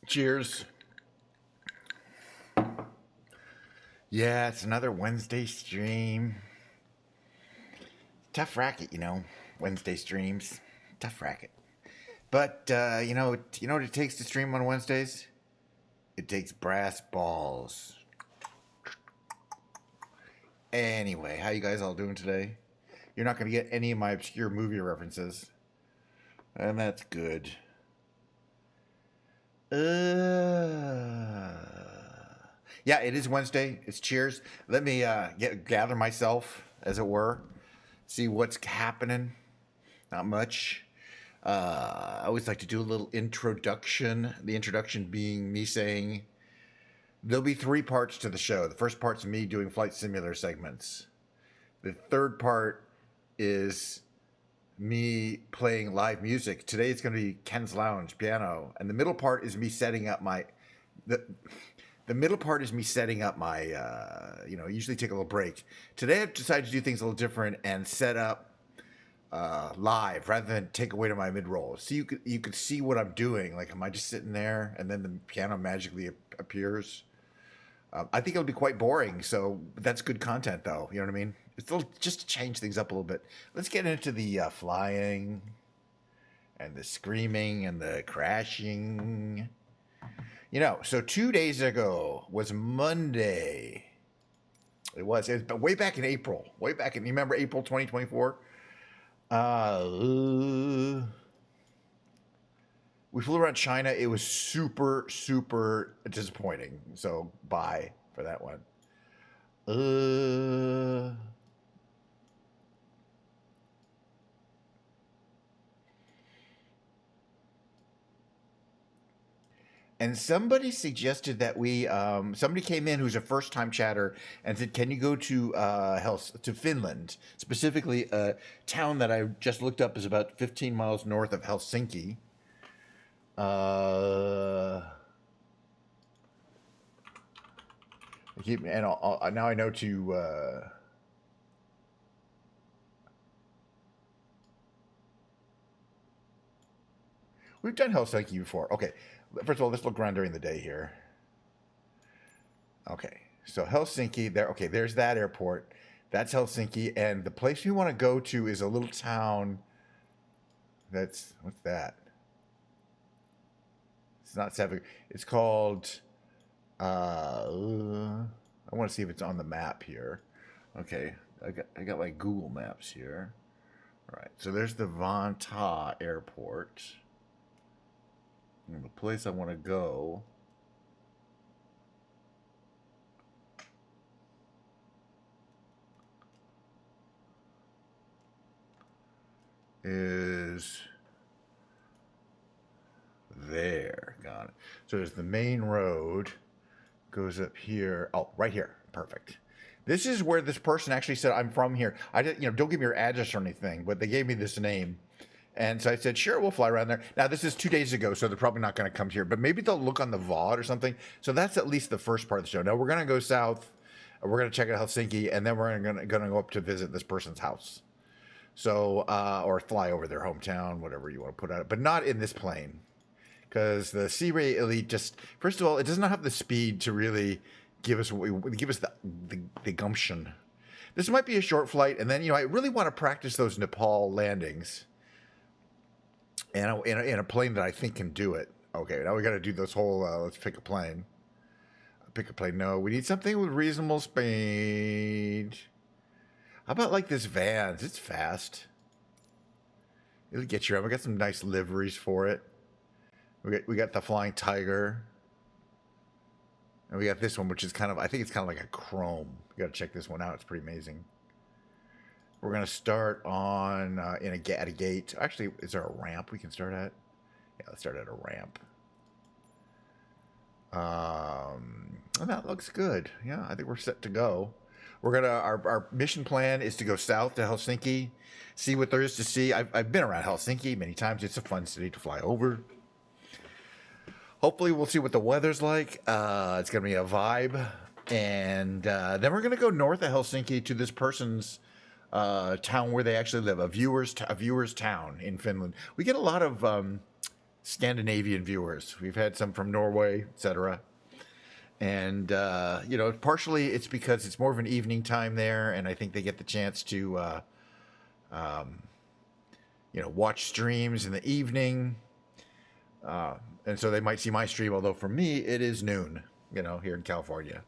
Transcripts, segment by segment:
Cheers. Yeah, it's another Wednesday stream. Tough racket, Wednesday streams. Tough racket. But you know what it takes to stream on Wednesdays? It takes brass balls. Anyway, how you guys all doing today? You're not going to get any of my obscure movie references. And that's good. Yeah, it is Wednesday. It's cheers. Let me gather myself, as it were, see what's happening. Not much. I always like to do a little introduction. The introduction being me saying there'll be 3 parts to the show. The first part's me doing flight simulator segments. The third part is me playing live music. Today it's going to be Ken's Lounge piano, and the middle part is me setting up my the middle part is me setting up my usually take a little break. Today I've decided to do things a little different and set up live rather than take away to my mid roll. So you could see what I'm doing. Like, am I just sitting there and then the piano magically appears? I think it'll be quite boring, so that's good content, though. You know what I mean? It's a little, just to change things up a little bit. Let's get into the flying and the screaming and the crashing. So 2 days ago was Monday. It was way back in April. You remember April 2024? We flew around China. It was super, super disappointing. So bye for that one. And somebody suggested that somebody came in who's a first-time chatter and said, "Can you go to Finland, specifically a town that I just looked up is about 15 miles north of Helsinki." Now I know to. We've done Helsinki before. Okay, first of all, let's look around during the day here. Okay, so Helsinki, there. Okay, there's that airport. That's Helsinki, and the place we want to go to is a little town. What's that? It's not Seven. It's called. I want to see if it's on the map here. Okay, I got my Google Maps here. All right, so there's the Vantaa Airport. And the place I want to go is there. Got it. So there's the main road, goes up here. Oh, right here. Perfect. This is where this person actually said, "I'm from here." I didn't, don't give me your address or anything, but they gave me this name. And so I said, "Sure, we'll fly around there." Now, this is 2 days ago, so they're probably not going to come here, but maybe they'll look on the VOD or something. So that's at least the first part of the show. Now, we're going to go south. We're going to check out Helsinki, and then we're going to go up to visit this person's house. So, or fly over their hometown, whatever you want to put out, but not in this plane. Because the C-Ray Elite just, first of all, it does not have the speed to really give us the gumption. This might be a short flight, and then, I really want to practice those Nepal landings. And in a plane that I think can do it. Okay, now we got to do this whole, let's pick a plane. Pick a plane. No, we need something with reasonable speed. How about like this Vans? It's fast. It'll get you around. We got some nice liveries for it. We got the Flying Tiger. And we got this one, which is I think it's kind of like a chrome. You got to check this one out. It's pretty amazing. We're going to start on at a gate. Actually, is there a ramp we can start at? Yeah, let's start at a ramp. That looks good. Yeah, I think we're set to go. Our mission plan is to go south to Helsinki, see what there is to see. I've been around Helsinki many times. It's a fun city to fly over. Hopefully, we'll see what the weather's like. It's going to be a vibe. And then we're going to go north of Helsinki to this person's town where they actually live, a viewer's town in Finland. We get a lot of Scandinavian viewers. We've had some from Norway, etc. And you know, partially it's because it's more of an evening time there, and I think they get the chance to you know, watch streams in the evening, and so they might see my stream. Although for me, it is noon. You know, here in California.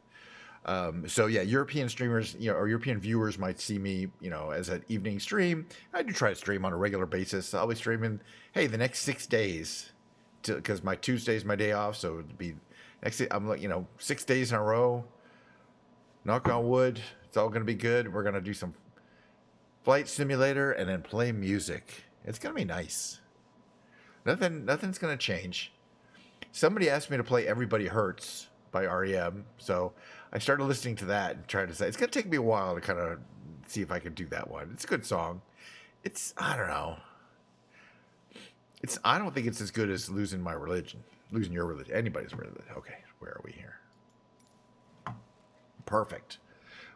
So yeah, European streamers, you know, or European viewers might see me, you know, as an evening stream. I do try to stream on a regular basis. I'll be streaming, hey, the next 6 days, because my Tuesday is my day off, so it'd be next. I'm like, you know, 6 days in a row. Knock on wood, it's all gonna be good. We're gonna do some flight simulator and then play music. It's gonna be nice. Nothing's gonna change. Somebody asked me to play "Everybody Hurts" by REM, so I started listening to that and tried to say it's gonna take me a while to kind of see if I can do that one. It's a good song. It's, I don't know. I don't think it's as good as losing my religion, losing your religion, anybody's religion. Okay, where are we here? Perfect.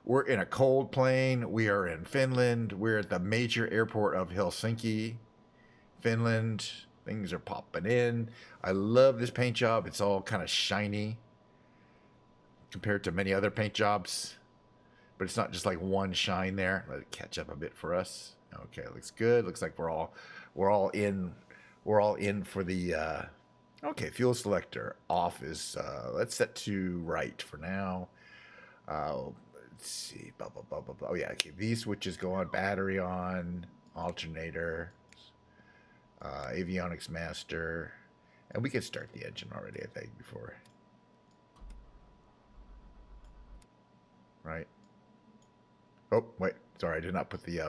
We're in a cold plane. We are in Finland. We're at the major airport of Helsinki, Finland. Things are popping in. I love this paint job. It's all kind of shiny compared to many other paint jobs, but it's not just like one shine there. Let it catch up a bit for us. Okay, looks good. Looks like we're all in for the okay, fuel selector off is let's set to right for now. Let's see. Blah, blah, blah, blah, blah. Oh yeah, okay. These switches go on, battery on, alternator, avionics master, and we can start the engine already, I think, before. Right. Oh, wait. Sorry, I did not put the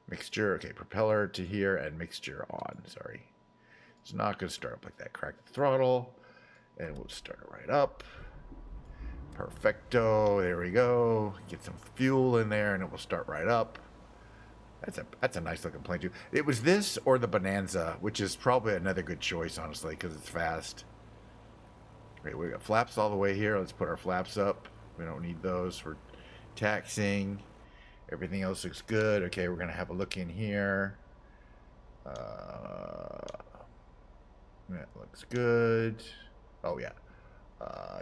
mixture. Okay, propeller to here and mixture on. Sorry. It's not going to start up like that. Crack the throttle, and we'll start it right up. Perfecto. There we go. Get some fuel in there, and it will start right up. That's a nice looking plane too. It was this or the Bonanza, which is probably another good choice, honestly, because it's fast. Great, we got flaps all the way here. Let's put our flaps up. We don't need those for taxiing. Everything else looks good. Okay, we're gonna have a look in here. That looks good. Oh yeah.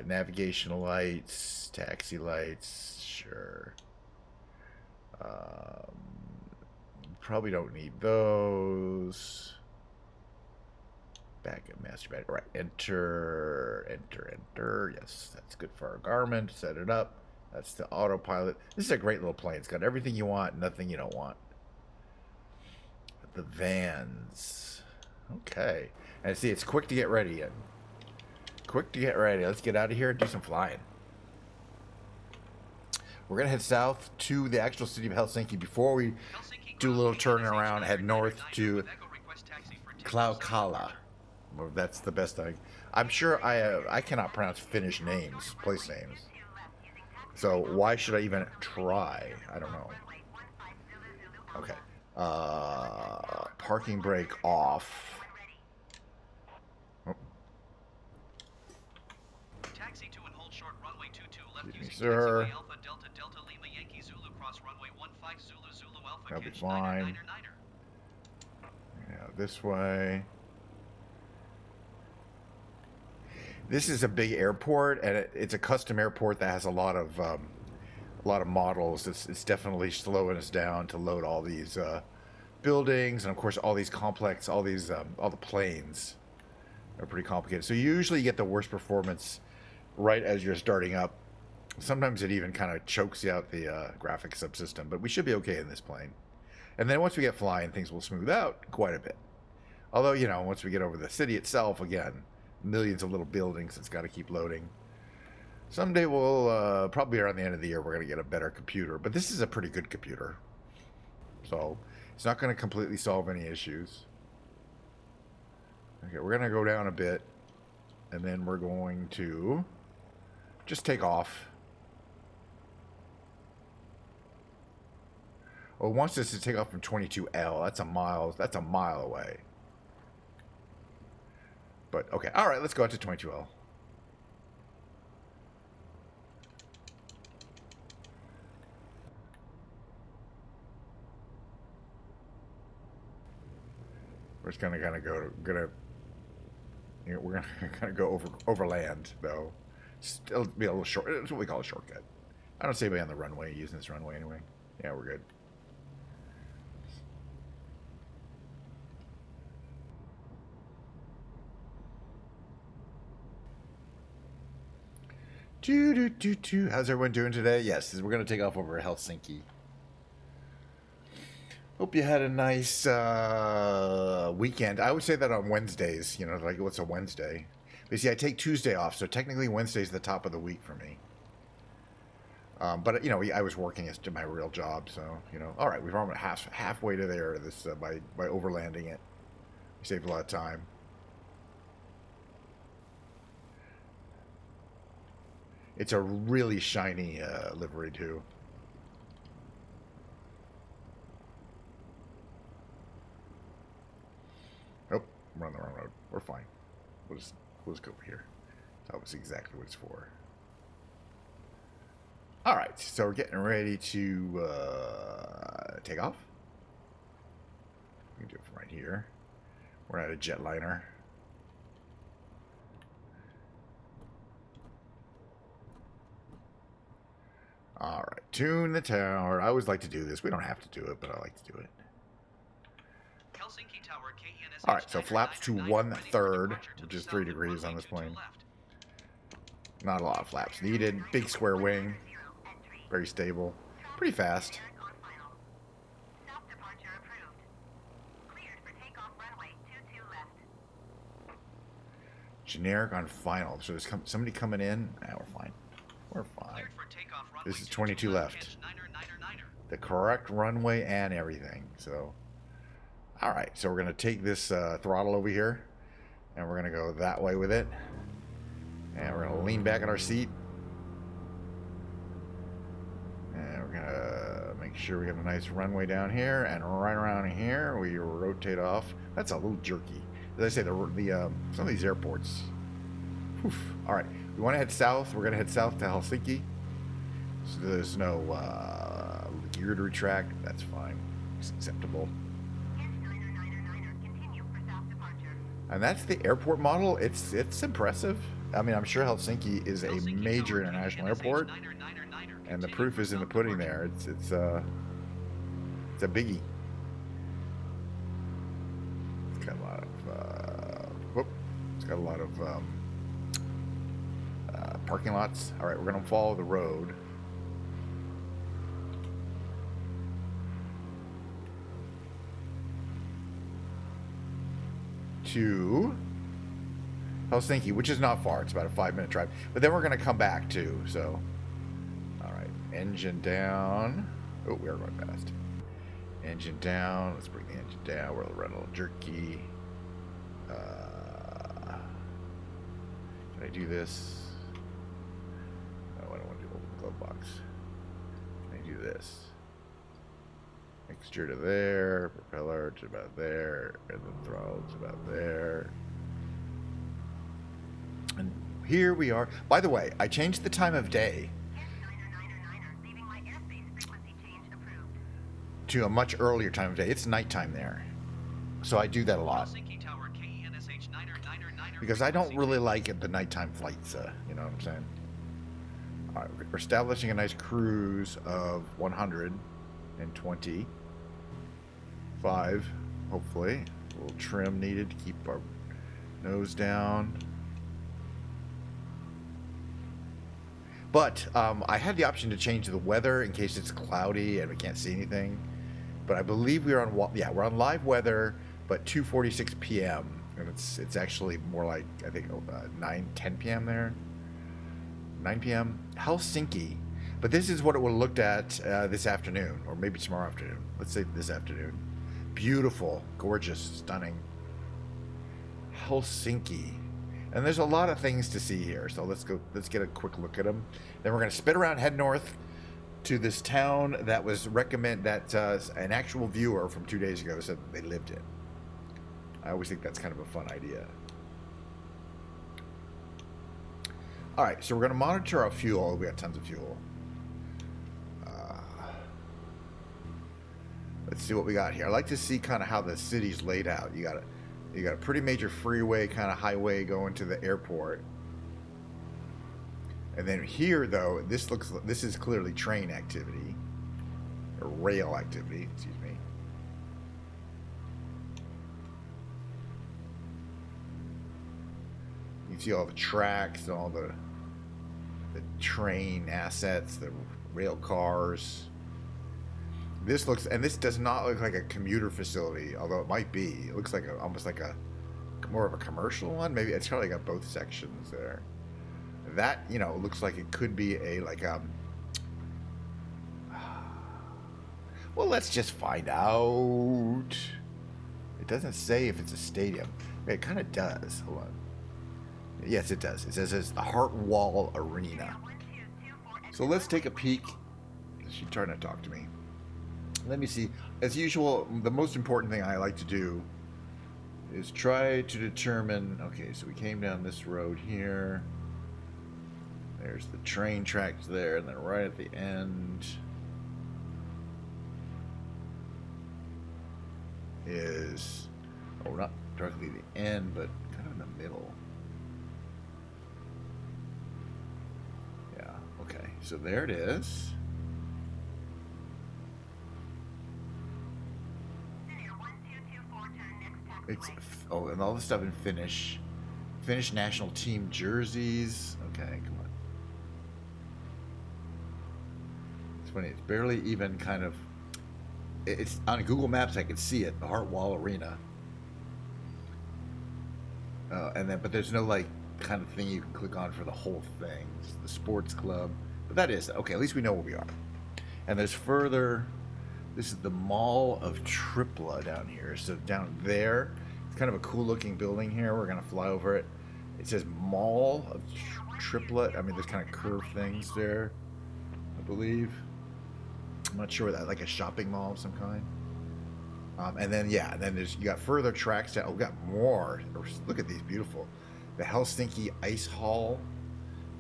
Navigational lights, taxi lights, sure. Probably don't need those. Backup master battery. All right, enter. Yes, that's good for our Garmin. Set it up. That's the autopilot. This is a great little plane. It's got everything you want, nothing you don't want. The vans. Okay. And see, it's quick to get ready in. Quick to get ready. Let's get out of here and do some flying. We're going to head south to the actual city of Helsinki before we do a little turn around, head north to Klaukkala. Well, that's the best thing. I'm sure I cannot pronounce Finnish names, place names. So why should I even try? I don't know. Okay. Parking brake off. Oh. Taxi to and hold short runway 22 left using sir. taxiway Alpha Delta Delta Lima Yankee Zulu cross runway 15 Zulu Zulu Alpha That'll be catch fine. Niner. Yeah, this way. This is a big airport, and it's a custom airport that has a lot of models. It's definitely slowing us down to load all these buildings, and of course all these complex, all the planes are pretty complicated. So you usually get the worst performance right as you're starting up. Sometimes it even kind of chokes you out the graphics subsystem, but we should be okay in this plane. And then once we get flying, things will smooth out quite a bit. Although, you know, once we get over the city itself, again, millions of little buildings, it's got to keep loading. Someday we'll, probably around the end of the year, we're going to get a better computer. But this is a pretty good computer. So it's not going to completely solve any issues. Okay, we're going to go down a bit. And then we're going to just take off. Oh, it wants us to take off from 22L. That's a mile away. But, okay. All right, let's go out to 22L. We're just gonna We're gonna go overland though. Still be a little short. It's what we call a shortcut. I don't see anybody on the runway using this runway anyway. Yeah, we're good. How's everyone doing today? Yes, we're going to take off over Helsinki. Hope you had a nice weekend. I would say that on Wednesdays, you know, like what's a Wednesday? But see, I take Tuesday off, so technically Wednesday's the top of the week for me. But, you know, I was working as to my real job, so, you know. All right, we're almost halfway to there this by overlanding it. We saved a lot of time. It's a really shiny livery, too. Oh, we're on the wrong road. We're fine. We'll just go over here. That was exactly what it's for. All right, so we're getting ready to take off. We can do it from right here. We're at a jetliner. All right, tune the tower. I always like to do this. We don't have to do it, but I like to do it. Helsinki Tower, KNSH. All right, so flaps to 1/3, which is 3 degrees on this plane. Not a lot of flaps needed. Big square wing. Very stable. Pretty fast. Generic on final. So there's somebody coming in. Nah, we're fine. We're fine. This is 22 left. The correct runway and everything. So, all right. So we're going to take this throttle over here. And we're going to go that way with it. And we're going to lean back in our seat. And we're going to make sure we get a nice runway down here. And right around here, we rotate off. That's a little jerky. As I say, some of these airports. Whew. All right. We want to head south. We're going to head south to Helsinki. So there's no gear to retract. That's fine. It's acceptable. And that's the airport model. It's impressive. I mean, I'm sure Helsinki is a major international airport, and the proof is in the pudding there. It's a biggie. It's got a lot of it's got a lot of parking lots. All right, we're gonna follow the road. To Helsinki, which is not far. It's about a 5-minute drive. But then we're going to come back too. So, all right, engine down. Oh, we are going fast. Engine down. Let's bring the engine down. We're a little jerky. Can I do this? No, I don't want to do open glove box. Can I do this? Mixture to there, propeller to about there, and the throttle to about there. And here we are. By the way, I changed the time of day to a much earlier time of day. It's nighttime there. So I do that a lot. Because I don't really like the nighttime flights, you know what I'm saying? All right, we're establishing a nice cruise of 125, hopefully. A little trim needed to keep our nose down. But I had the option to change the weather in case it's cloudy and we can't see anything. But I believe we're on live weather, but 2:46 p.m. and it's actually more like I think 10 p.m. there. 9 p.m. Helsinki. But this is what it would have looked at this afternoon, or maybe tomorrow afternoon. Let's say this afternoon. Beautiful, gorgeous, stunning. Helsinki. And there's a lot of things to see here, so let's get a quick look at them. Then we're going to spin around, head north to this town that was an actual viewer from 2 days ago said they lived in. I always think that's kind of a fun idea. All right, so we're going to monitor our fuel. We got tons of fuel. Let's see what we got here. I like to see kind of how the city's laid out. You got You got a pretty major freeway, kind of highway going to the airport. And then here, though, this is clearly train activity. Or rail activity, excuse me. You can see all the tracks, all the train assets, the rail cars. This does not look like a commuter facility, although it might be. It looks like almost like more of a commercial one. Maybe it's probably got both sections there. That, you know, looks like it could be well, let's just find out. It doesn't say if it's a stadium. It kind of does. Hold on. Yes, it does. It says it's the Heartwall Arena. So let's take a peek. She's trying to talk to me. Let me see. As usual, the most important thing I like to do is try to determine... Okay, so we came down this road here. There's the train tracks there, and then right at the end is... Oh, not directly the end, but kind of in the middle. Yeah, okay. So there it is. It's... Oh, and all the stuff in Finnish. Finnish national team jerseys. Okay, come on. It's funny. It's barely even kind of... It's on Google Maps. I can see it. The Heartwall Arena. And then, but there's no like kind of thing you can click on for the whole thing. It's the sports club. But that is okay. At least we know where we are. And there's further. This is the Mall of Tripla down here. So down there, it's kind of a cool looking building here. We're gonna fly over it. It says Mall of Tripla. I mean, there's kind of curved things there, I believe. I'm not sure that, like a shopping mall of some kind. And then, yeah, then you got further tracks down. Oh, we got more. Look at these beautiful. The Helsinki Ice Hall,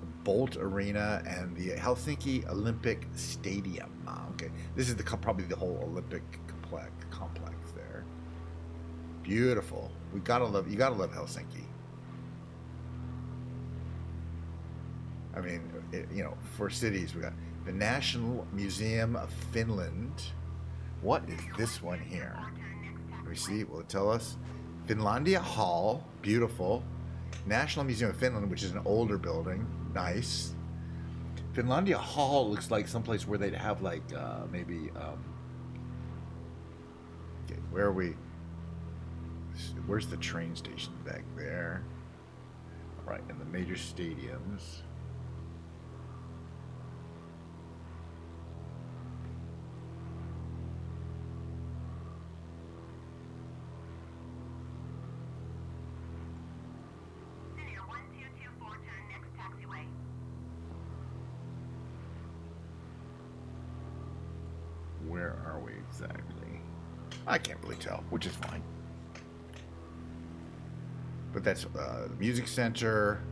the Bolt Arena, and the Helsinki Olympic Stadium. Okay, this is probably the whole Olympic complex there. Beautiful. You gotta love Helsinki. I mean, you know, for cities, we got the National Museum of Finland. What is this one here? Let me see. Will it tell us? Finlandia Hall. Beautiful. National Museum of Finland, which is an older building. Nice. Finlandia Hall looks like someplace where they'd have like maybe... okay, where are we? Where's the train station? Back there. All right, and the major stadiums. Where are we exactly? I can't really tell, which is fine. But that's the Music Center,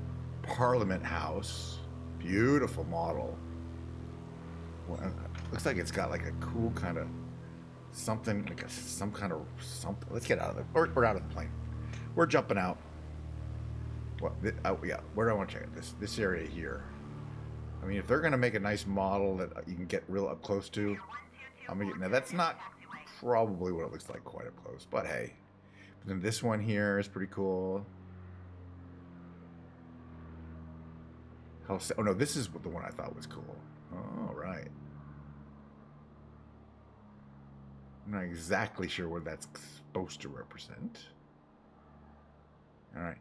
Parliament House. Beautiful model. Well, looks like it's got like a cool kind of something, like some kind of something. Let's get out of there. We're out of the plane. We're jumping out. What? Oh, yeah. Where do I want to check it? This area here. I mean, if they're gonna make a nice model that you can get real up close to. Now that's not probably what it looks like quite up close, but hey. But then this one here is pretty cool. Oh no, this is the one I thought was cool. Oh, right. I'm not exactly sure what that's supposed to represent. All right,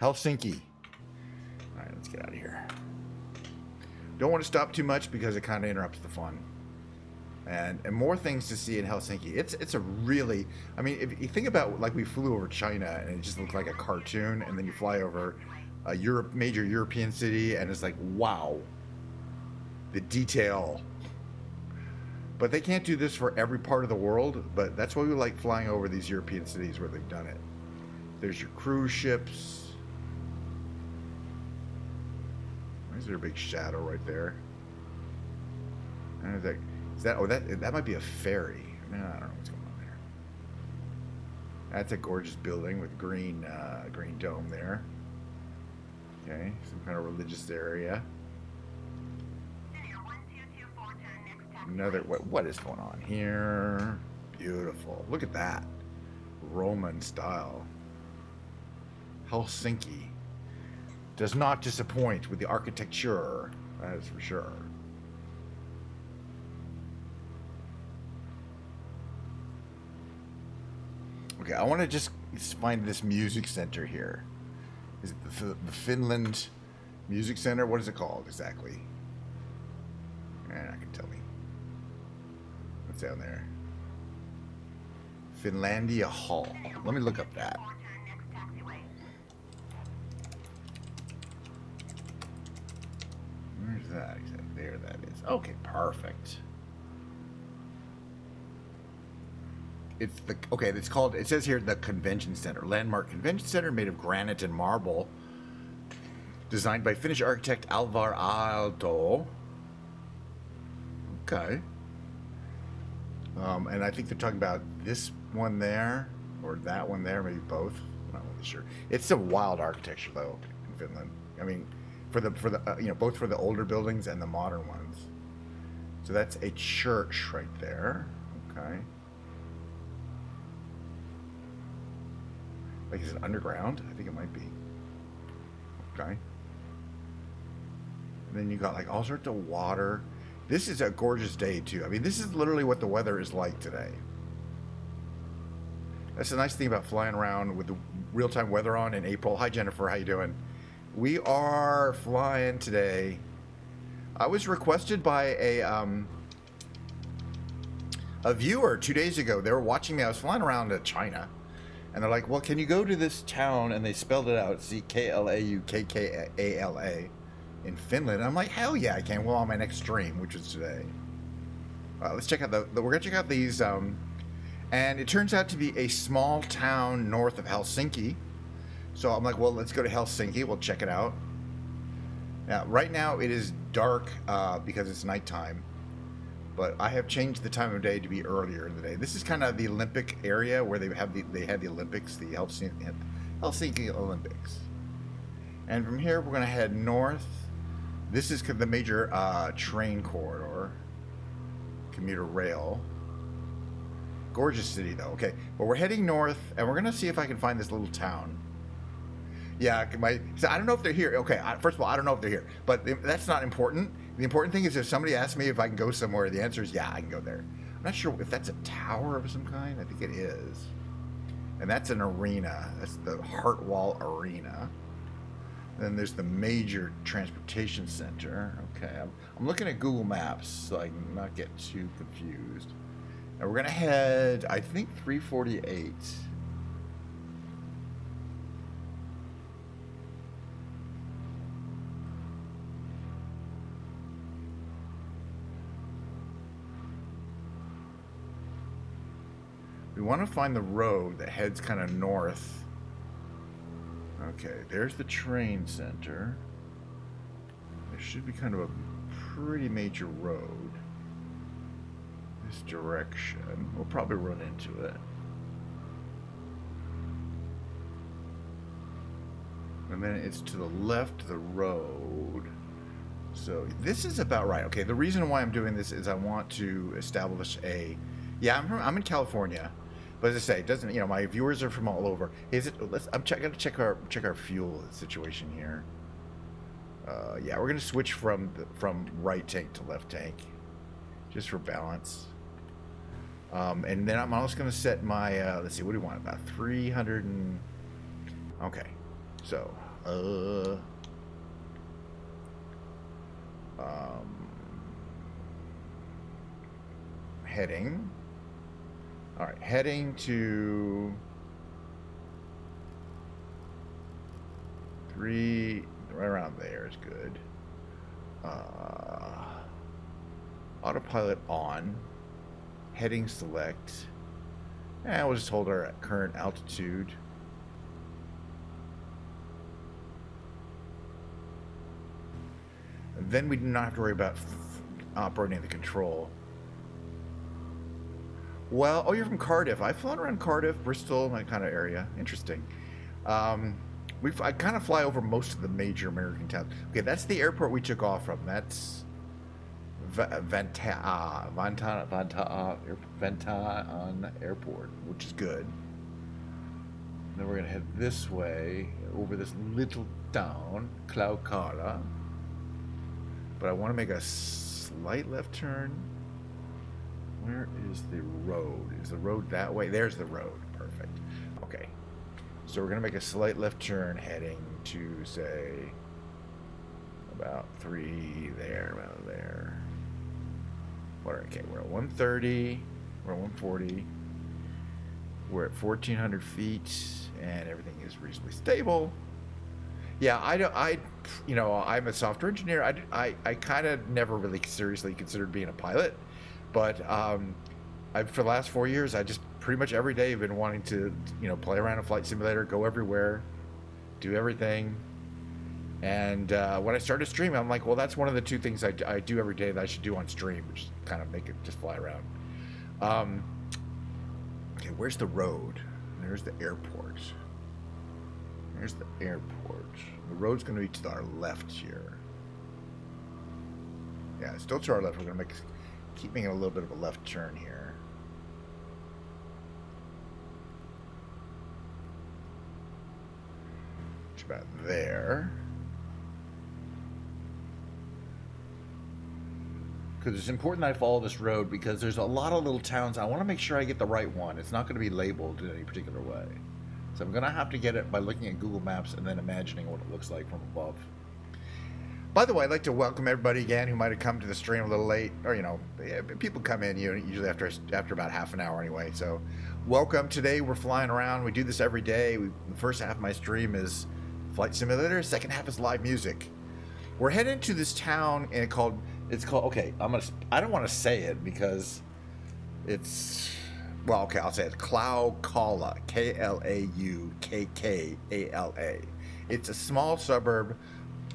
Helsinki. All right, let's get out of here. Don't want to stop too much because it kind of interrupts the fun. And more things to see in Helsinki. It's a really, I mean, if you think about, like, we flew over China and it just looked like a cartoon, and then you fly over a major European city and it's like, wow, the detail. But they can't do this for every part of the world, but that's why we like flying over these European cities where they've done it. There's your cruise ships. Why is there a big shadow right there? And it's like, that might be a ferry. No, I don't know what's going on That's a gorgeous building with green green dome there. Okay, some kind of religious area. Another, what is going on here? Beautiful. Look at that. Roman style. Helsinki does not disappoint with the architecture, that is for sure. Okay, I want to just find this music center here. Is it the Finland Music Center? What is it called exactly? And I can tell me. What's down there? Finlandia Hall. Let me look up that. Where's that exactly? There that is. Okay, perfect. It's the, okay, it's called, it says here the Convention Center. Landmark Convention Center made of granite and marble. Designed by Finnish architect Alvar Aalto. Okay. And I think they're talking about this one there, or that one there, maybe both. I'm not really sure. It's some wild architecture though in Finland. I mean, for the you know, both for the older buildings and the modern ones. So that's a church right there. Okay. Like, is it underground? I think it might be. Okay. And then you got like all sorts of water. This is a gorgeous day too. I mean, this is literally what the weather is like today. That's the nice thing about flying around with the real-time weather on in April. Hi Jennifer, how you doing? We are flying today. I was requested by a viewer 2 days ago. They were watching me. I was flying around to China. And they're like, well, can you go to this town? And they spelled it out, Klaukala in Finland. And I'm like, hell yeah, I can. Well, on my next stream, which is today. Let's check out we're going to check out these. And it turns out to be a small town north of Helsinki. So I'm like, well, let's go to Helsinki. We'll check it out. Now, right now it is dark because it's nighttime. But I have changed the time of day to be earlier in the day. This is kind of the Olympic area where they had the Olympics, the Helsinki Olympics. And from here, we're going to head north. This is the major train corridor, commuter rail. Gorgeous city, though. Okay, but we're heading north, and we're going to see if I can find this little town. Yeah, so I don't know if they're here. Okay, first of all, I don't know if they're here, but that's not important. The important thing is if somebody asks me if I can go somewhere, the answer is yeah, I can go there. I'm not sure if that's a tower of some kind. I think it is. And that's an arena. That's the Hartwall Arena. Then there's the major transportation center. Okay, I'm looking at Google Maps so I can not get too confused. And we're going to head, I think, 348. We want to find the road that heads kind of north. Okay, there's the train center. There should be kind of a pretty major road. This direction. We'll probably run into it. And then it's to the left of the road. So this is about right. Okay, the reason why I'm doing this is I want to establish a... Yeah, I'm in California. But as I say, it doesn't, you know, my viewers are from all over. Is it? I'm gonna check our fuel situation here. Yeah, we're gonna switch from right tank to left tank, just for balance. And then I'm also gonna set my let's see, what do we want? About 300 and okay. So heading. All right, heading to 3, right around there is good. Autopilot on. Heading select. And we'll just hold our current altitude. And then we do not have to worry about operating the control. Well, oh, you're from Cardiff. I've flown around Cardiff, Bristol, that kind of area. Interesting. I kind of fly over most of the major American towns. Okay, that's the airport we took off from. That's Vantaan Airport, which is good. Then we're gonna head this way over this little town, Klaukkala. But I want to make a slight left turn. Where is the road? Is the road that way? There's the road. Perfect. Okay. So we're going to make a slight left turn heading to, say, about 3 there, about there. Okay, we're at 130. We're at 140. We're at 1,400 feet, and everything is reasonably stable. Yeah, I'm a software engineer. I kind of never really seriously considered being a pilot. But for the last 4 years, I just pretty much every day have been wanting to, play around a flight simulator, go everywhere, do everything. And when I started streaming, I'm like, well, that's one of the 2 things I do every day that I should do on stream, which is kind of make it just fly around. Okay, where's the road? There's the airport. There's the airport. The road's going to be to our left here. Yeah, still to our left. We're going to keep making a little bit of a left turn here. It's about there. Because it's important that I follow this road because there's a lot of little towns. I want to make sure I get the right one. It's not going to be labeled in any particular way. So I'm going to have to get it by looking at Google Maps and then imagining what it looks like from above. By the way, I'd like to welcome everybody again who might have come to the stream a little late, or people come in usually after about half an hour anyway. So, welcome. Today we're flying around. We do this every day. The first half of my stream is flight simulator. Second half is live music. We're heading to this town and it's called. Okay, I don't want to say it because it's. Well, okay, I'll say it. Klaukkala, Klaukkala. It's a small suburb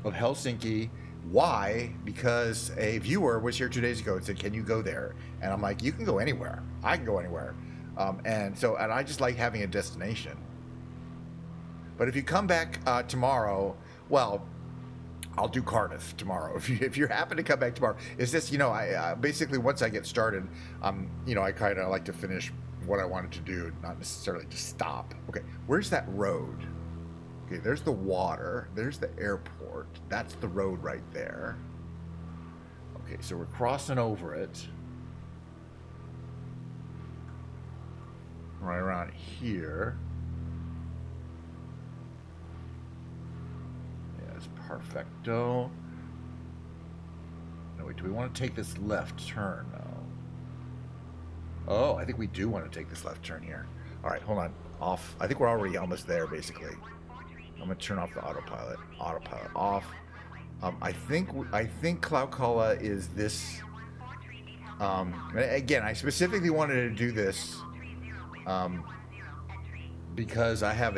of Helsinki. Why? Because a viewer was here 2 days ago and said, "Can you go there?" And I'm like, "You can go anywhere. I can go anywhere." And I just like having a destination. But if you come back tomorrow, well, I'll do Cardiff tomorrow. If you happen to come back tomorrow, it's just I basically once I get started, I kind of like to finish what I wanted to do, not necessarily just stop. Okay, where's that road? Okay, there's the water. There's the airport. That's the road right there. Okay, so we're crossing over it. Right around here. Yes, perfecto. No, wait, do we want to take this left turn now? Oh, I think we do want to take this left turn here. All right, hold on. Off. I think we're already almost there, basically. I'm gonna turn off the autopilot. Autopilot off. I think Klaukkala is this. Again, I specifically wanted to do this because I had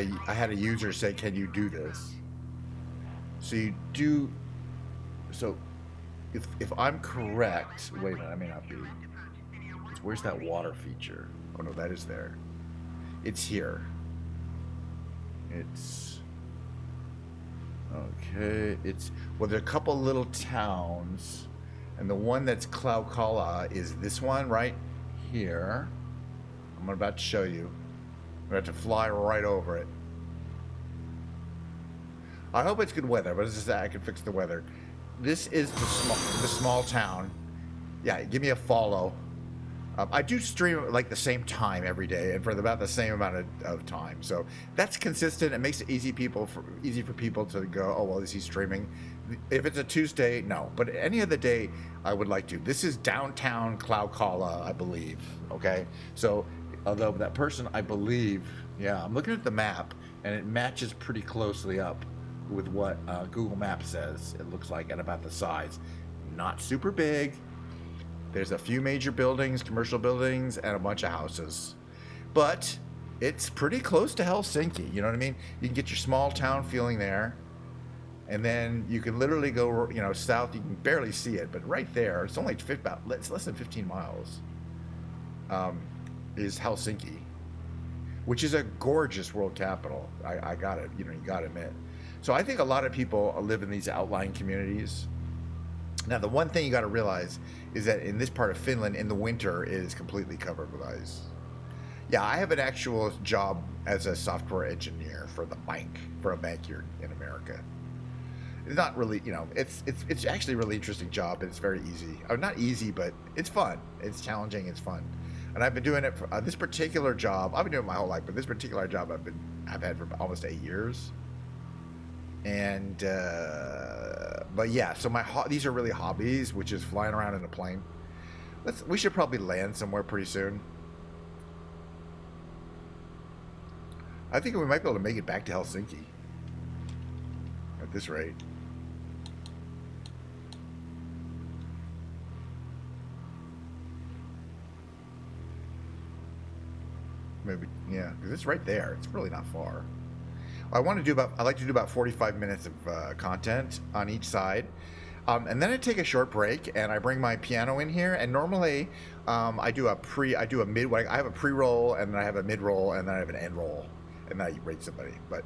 a user say, "Can you do this?" So you do. So if I'm correct, wait a minute, I may not be. Where's that water feature? Oh no, that is there. It's here. It's. Okay, well, there are a couple little towns, and the one that's Klaukkala is this one right here. I'm about to show you. I'm about to fly right over it. I hope it's good weather, but as I can fix the weather. This is the small town. Yeah, give me a follow. I do stream like the same time every day and for about the same amount of time. So that's consistent. It makes it easy for people to go, oh, well, is he streaming? If it's a Tuesday, no. But any other day, I would like to. This is downtown Klaukkala, I believe. Okay? So although that person, I believe, yeah, I'm looking at the map, and it matches pretty closely up with what Google Maps says it looks like at about the size. Not super big. There's a few major buildings, commercial buildings, and a bunch of houses. But it's pretty close to Helsinki, you know what I mean? You can get your small town feeling there. And then you can literally go, south. You can barely see it, but right there, it's only it's less than 15 miles. is Helsinki, which is a gorgeous world capital. I got it. You got to admit. So I think a lot of people live in these outlying communities. Now, the one thing you got to realize is that in this part of Finland, in the winter, it is completely covered with ice. Yeah, I have an actual job as a software engineer for a bank here in America. It's not really, it's actually a really interesting job, and it's very easy. Not easy, but it's fun. It's challenging. It's fun. And I've been doing it for this particular job. I've been doing it my whole life, but this particular job I've had for almost 8 years. And but yeah, so these are really hobbies, which is flying around in a plane. We should probably land somewhere pretty soon. I think we might be able to make it back to Helsinki at this rate. Maybe, yeah, because it's right there. It's really not far. I like to do about 45 minutes of content on each side. And then I take a short break and I bring my piano in here. And normally I have a pre-roll, and then I have a mid-roll, and then I have an end roll. And then I rate somebody. But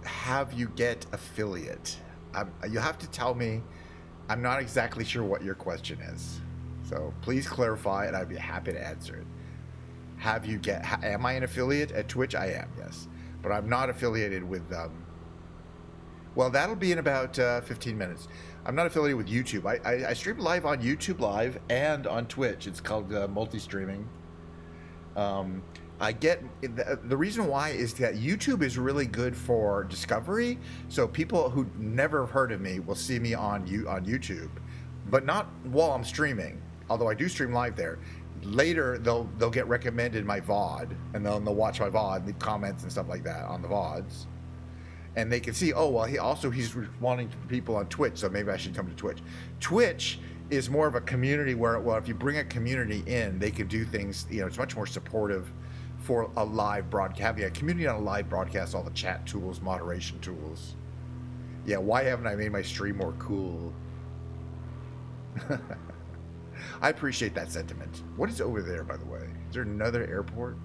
have you get affiliate? You have to tell me. I'm not exactly sure what your question is. So please clarify, and I'd be happy to answer it. Am I an affiliate at Twitch? I am, yes. But I'm not affiliated with, well, that'll be in about 15 minutes. I'm not affiliated with YouTube. I stream live on YouTube Live and on Twitch. It's called multi-streaming. The reason why is that YouTube is really good for discovery. So people who never have heard of me will see me on YouTube, but not while I'm streaming. Although I do stream live there. Later they'll get recommended my VOD, and they'll watch my VOD, leave comments and stuff like that on the VODs, and they can see, oh well, he's wanting people on Twitch, so maybe I should come to Twitch. Twitch is more of a community where, well, if you bring a community in, they can do things. It's much more supportive for a live broadcast. Having a community on a live broadcast, all the chat tools, moderation tools. Yeah, why haven't I made my stream more cool? I appreciate that sentiment. What is over there, by the way? Is there another airport?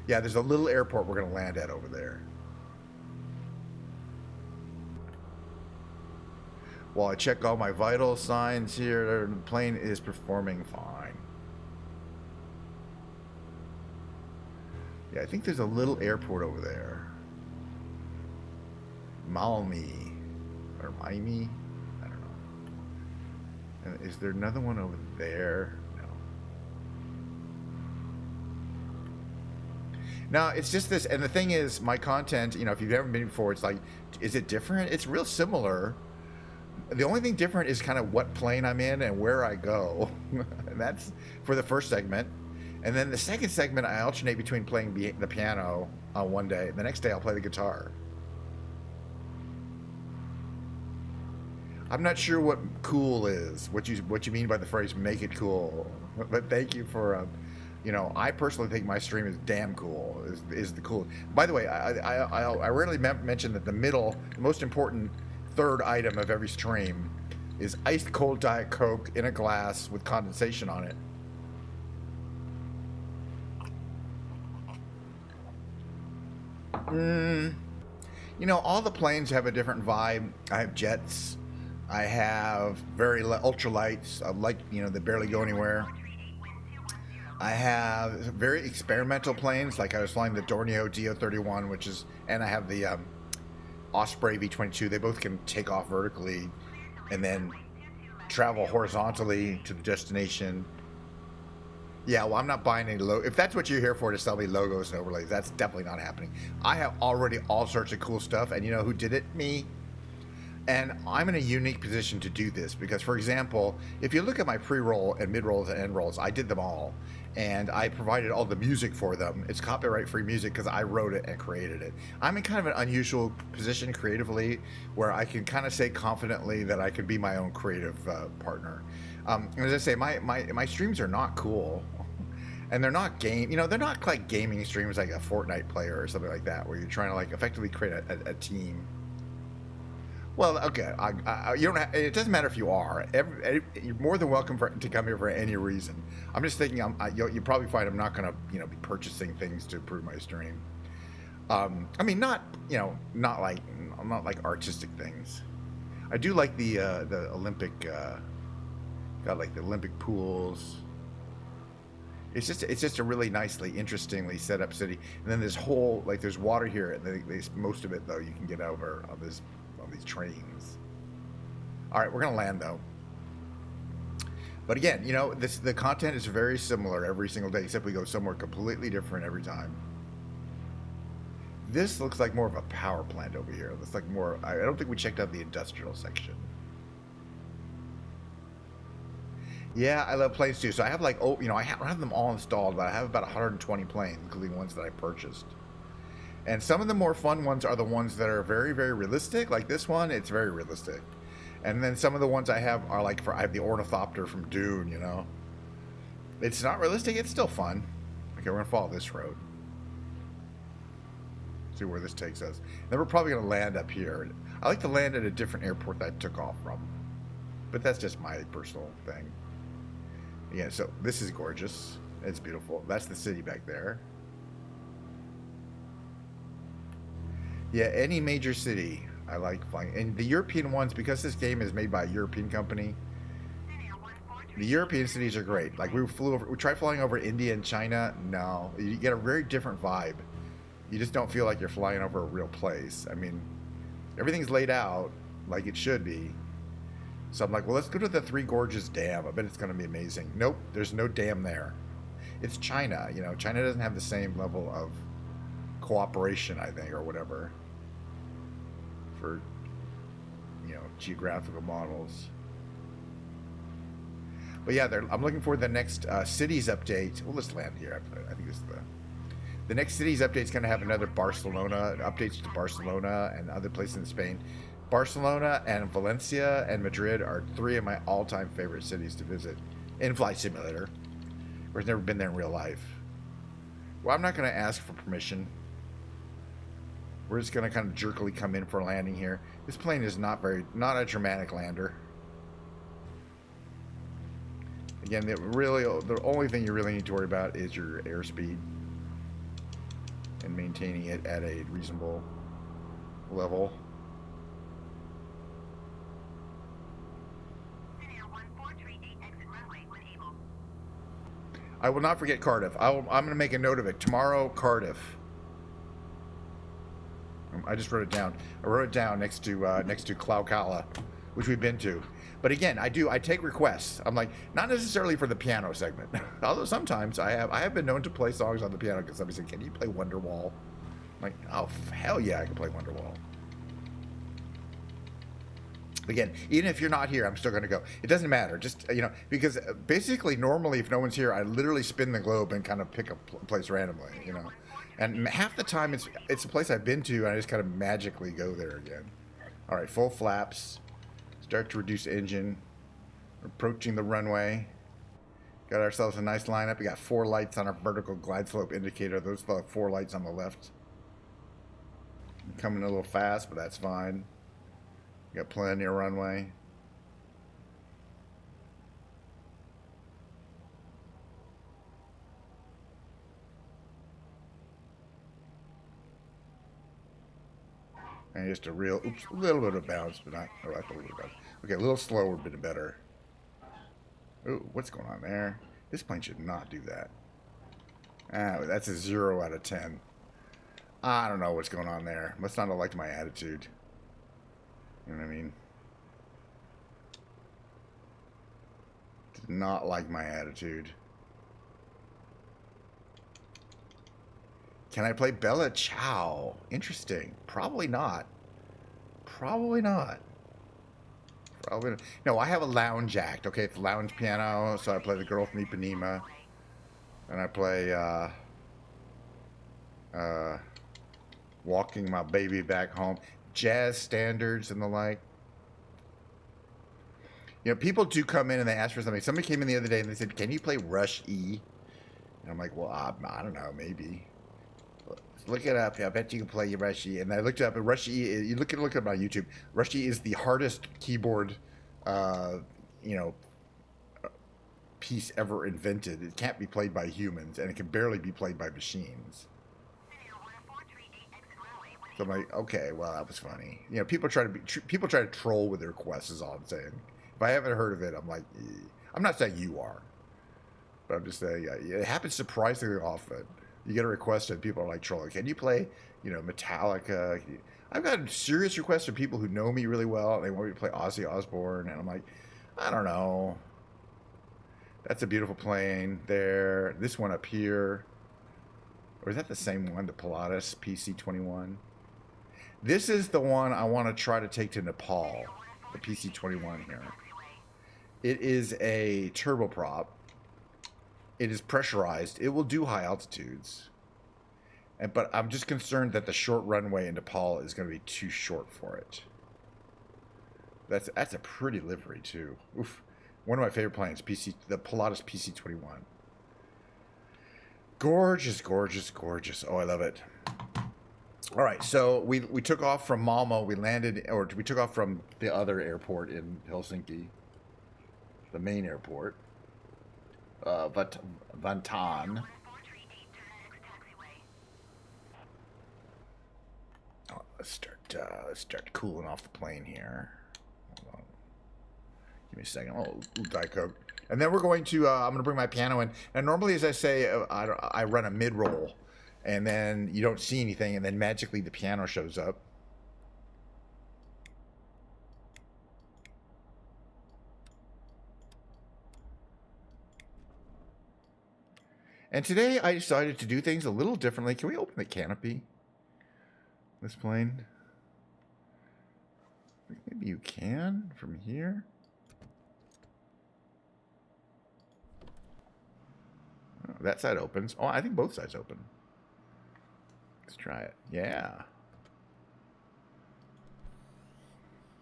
Yeah, there's a little airport we're going to land at over there. While I check all my vital signs here, the plane is performing fine. Yeah, I think there's a little airport over there. Malmi. Or Miami? I don't know. Is there another one over there? No, it's just this, and the thing is, my content, if you've never been before, it's like, is it different? It's real similar. The only thing different is kind of what plane I'm in and where I go. And that's for the first segment. And then the second segment, I alternate between playing the piano on one day, and the next day I'll play the guitar. I'm not sure what cool is, what you mean by the phrase "make it cool," but thank you for, I personally think my stream is damn cool. Is the cool. By the way, I rarely mention that the most important third item of every stream is ice cold Diet Coke in a glass with condensation on it. All the planes have a different vibe. I have jets. I have very ultralights, that barely go anywhere. I have very experimental planes, like I was flying the Dornio DO-31, and I have the Osprey V-22. They both can take off vertically and then travel horizontally to the destination. Yeah, well, I'm not buying any if that's what you're here for, to sell me logos and overlays, that's definitely not happening. I have already all sorts of cool stuff, and you know who did it? Me. And I'm in a unique position to do this because, for example, if you look at my pre-roll and mid-rolls and end rolls, I did them all. And I provided all the music for them. It's copyright-free music because I wrote it and created it. I'm in kind of an unusual position creatively where I can kind of say confidently that I can be my own creative partner. As I say, my streams are not cool. And they're not they're not like gaming streams like a Fortnite player or something like that where you're trying to like effectively create a team. Well, okay. You don't. It doesn't matter if you are. You're more than welcome to come here for any reason. I'm just thinking. You probably find I'm not going to be purchasing things to improve my stream. I mean, not like artistic things. I do like the Olympic. Got like the Olympic pools. It's just a really nicely, interestingly set up city. And then this whole there's water here, and most of it though you can get over on these trains. All right, we're gonna land though. But again, the content is very similar every single day, except we go somewhere completely different every time. This looks like more of a power plant over here. It looks like more. I don't think we checked out the industrial section. Yeah, I love planes too. So I have I don't have them all installed, but I have about 120 planes, including ones that I purchased. And some of the more fun ones are the ones that are very, very realistic. Like this one, it's very realistic. And then some of the ones I have are I have the ornithopter from Dune, It's not realistic, it's still fun. Okay, we're gonna follow this road. See where this takes us. Then we're probably gonna land up here. I like to land at a different airport that I took off from. But that's just my personal thing. Yeah, so this is gorgeous. It's beautiful. That's the city back there. Yeah, any major city I like flying. And the European ones, because this game is made by a European company, the European cities are great. We tried flying over India and China. No, you get a very different vibe. You just don't feel like you're flying over a real place. I mean, everything's laid out like it should be. So I'm like, well, let's go to the Three Gorges Dam. I bet it's going to be amazing. Nope, there's no dam there. It's China. China doesn't have the same level of cooperation, I think, or whatever, for, geographical models. But yeah, I'm looking for the next cities update. Well, let's land here. I think this is the next cities update is going to have another Barcelona, updates to Barcelona and other places in Spain. Barcelona and Valencia and Madrid are 3 of my all-time favorite cities to visit in Flight Simulator. I've never been there in real life. Well, I'm not going to ask for permission. We're just going to kind of jerkily come in for a landing here. This plane is not a dramatic lander. Again, the only thing you really need to worry about is your airspeed and maintaining it at a reasonable level. I will not forget Cardiff. I'm going to make a note of it. Tomorrow, Cardiff. I just wrote it down. I wrote it down next to Klaukkala, which we've been to. But again, I take requests. I'm like, not necessarily for the piano segment, although sometimes I have been known to play songs on the piano because somebody said, "Can you play Wonderwall?" I'm like, oh hell yeah, I can play Wonderwall. Again, even if you're not here, I'm still going to go. It doesn't matter. Just, because basically normally if no one's here, I literally spin the globe and kind of pick a place randomly, And half the time it's a place I've been to and I just kind of magically go there again. All right, full flaps. Start to reduce engine. We're approaching the runway. Got ourselves a nice lineup. We got 4 lights on our vertical glide slope indicator. Those 4 lights on the left. I'm coming a little fast, but that's fine. Got plenty of runway. And just a little bit of bounce, but not, oh, that's a little bit of bounce. Okay, a little slower would have been better. Ooh, what's going on there? This plane should not do that. Ah, that's a 0 out of 10. I don't know what's going on there. Must not have liked my attitude. You know what I mean? Did not like my attitude. Can I play Bella Ciao? Interesting. Probably not. Probably not. Probably not. No, I have a lounge act. Okay, it's lounge piano. So I play The Girl from Ipanema. And I play Walking My Baby Back Home. Jazz standards and the like. People do come in and they ask for something. Somebody came in the other day and they said, "Can you play Rush E?" And I'm like, well, I don't know, maybe. Look it up. I bet you can play Rushy. And I looked it up. And Rushy, you look it up on YouTube. Rushy is the hardest keyboard, you know, piece ever invented. It can't be played by humans, and it can barely be played by machines. So I'm like, okay, well, that was funny. You know, people try to troll with their requests. Is all I'm saying. If I haven't heard of it, I'm like, I'm not saying you are, but I'm just saying it happens surprisingly often. You get a request and people are like trolling. Can you play, you know, Metallica? I've got serious requests from people who know me really well. And they want me to play Ozzy Osbourne, and I'm like, I don't know. That's a beautiful plane there. This one up here, or is that the same one? The Pilatus PC-21. This is the one I want to try to take to Nepal. The PC-21 here. It is a turboprop. It is pressurized. It will do high altitudes. But I'm just concerned that the short runway in Nepal is going to be too short for it. That's a pretty livery too. Oof. One of my favorite planes, the Pilatus PC-21. Gorgeous, gorgeous, gorgeous. Oh, I love it. All right, so we took off from Malmo. We took off from the other airport in Helsinki, the main airport, Vantaan. Oh, let's start cooling off the plane here. Hold on. Give me a second. Oh, Diet Coke. And then we're going to. I'm going to bring my piano in. And normally, as I say, I run a mid roll. And then you don't see anything, and then magically the piano shows up. And today I decided to do things a little differently. Can we open the canopy? This plane? Maybe you can from here. Oh, that side opens. Oh, I think both sides open. Let's try it. Yeah.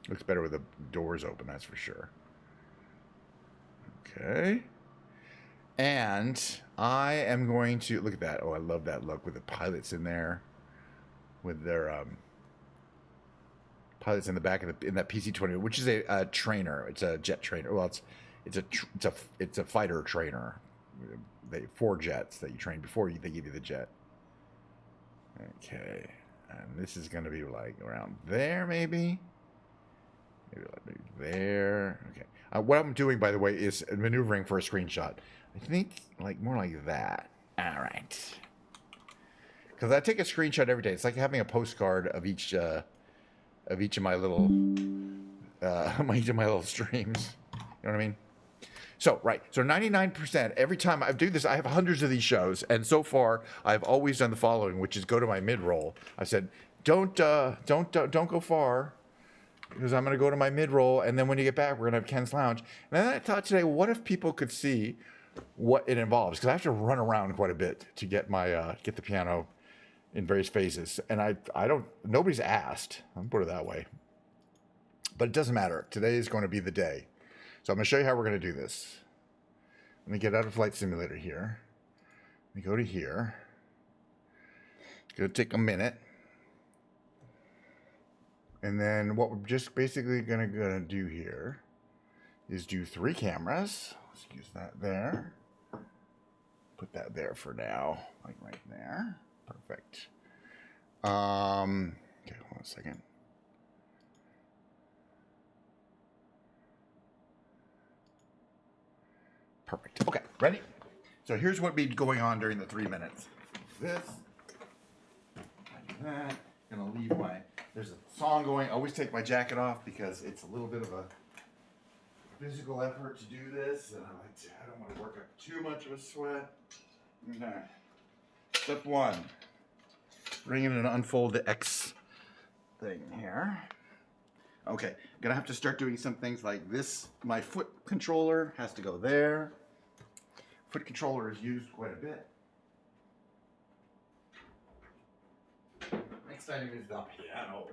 Looks better with the doors open, that's for sure. Okay. And I am going to look at that. Oh, I love that look with the pilots in there, with their pilots in the back of in that PC-20, which is a trainer. It's a jet trainer. Well, it's a fighter trainer. 4 jets that you train before they give you the jet. Okay, and this is going to be like around there, maybe like there. Okay, what I'm doing, by the way, is maneuvering for a screenshot. I think like more like that. All right, because I take a screenshot every day. It's like having a postcard of each of my little each of my little streams. You know what I mean? So, right. So 99%, every time I do this, I have hundreds of these shows. And so far, I've always done the following, which is go to my mid-roll. I said, don't go far, because I'm going to go to my mid-roll. And then when you get back, we're going to have Ken's Lounge. And then I thought today, what if people could see what it involves? Because I have to run around quite a bit to get my get the piano in various phases. And I don't, nobody's asked. I'll put it that way. But it doesn't matter. Today is going to be the day. So I'm going to show you how we're going to do this. Let me get out of Flight Simulator here. Let me go to here. It's going to take a minute. And then what we're just basically going to do here is do 3 cameras. Let's use that there. Put that there for now, like right there. Perfect. Okay, hold on a second. Perfect. Okay, ready? So here's what be going on during the 3 minutes. This, I do that. Gonna leave there's a song going. I always take my jacket off because it's a little bit of a physical effort to do this, and I don't want to work up too much of a sweat. Okay. Step 1. Bring in and unfold the X thing here. Okay, gonna have to start doing some things like this. My foot controller has to go there. Foot controller is used quite a bit. Next item is the piano.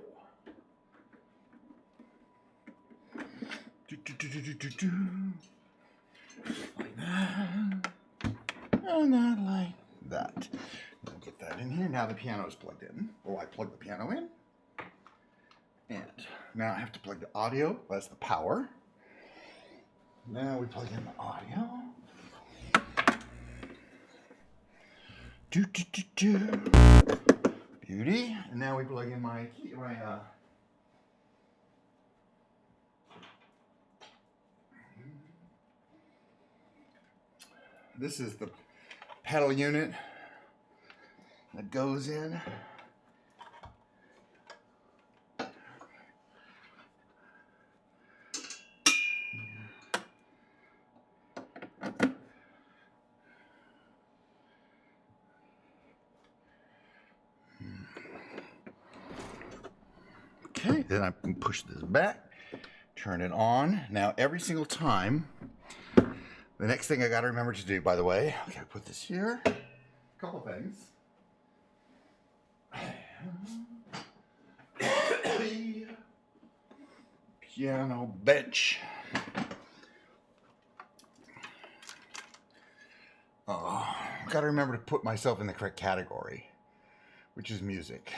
Like that. And not like that. We'll get that in here. Now the piano is plugged in. Oh, I plugged the piano in. And now I have to plug the audio. That's the power. Now we plug in the audio. Beauty. And now we plug in my this is the pedal unit that goes in. Okay, then I can push this back, turn it on. Now every single time, the next thing I got to remember to do, by the way, okay, put this here. A couple things. Piano bench. Oh, I've got to remember to put myself in the correct category, which is music.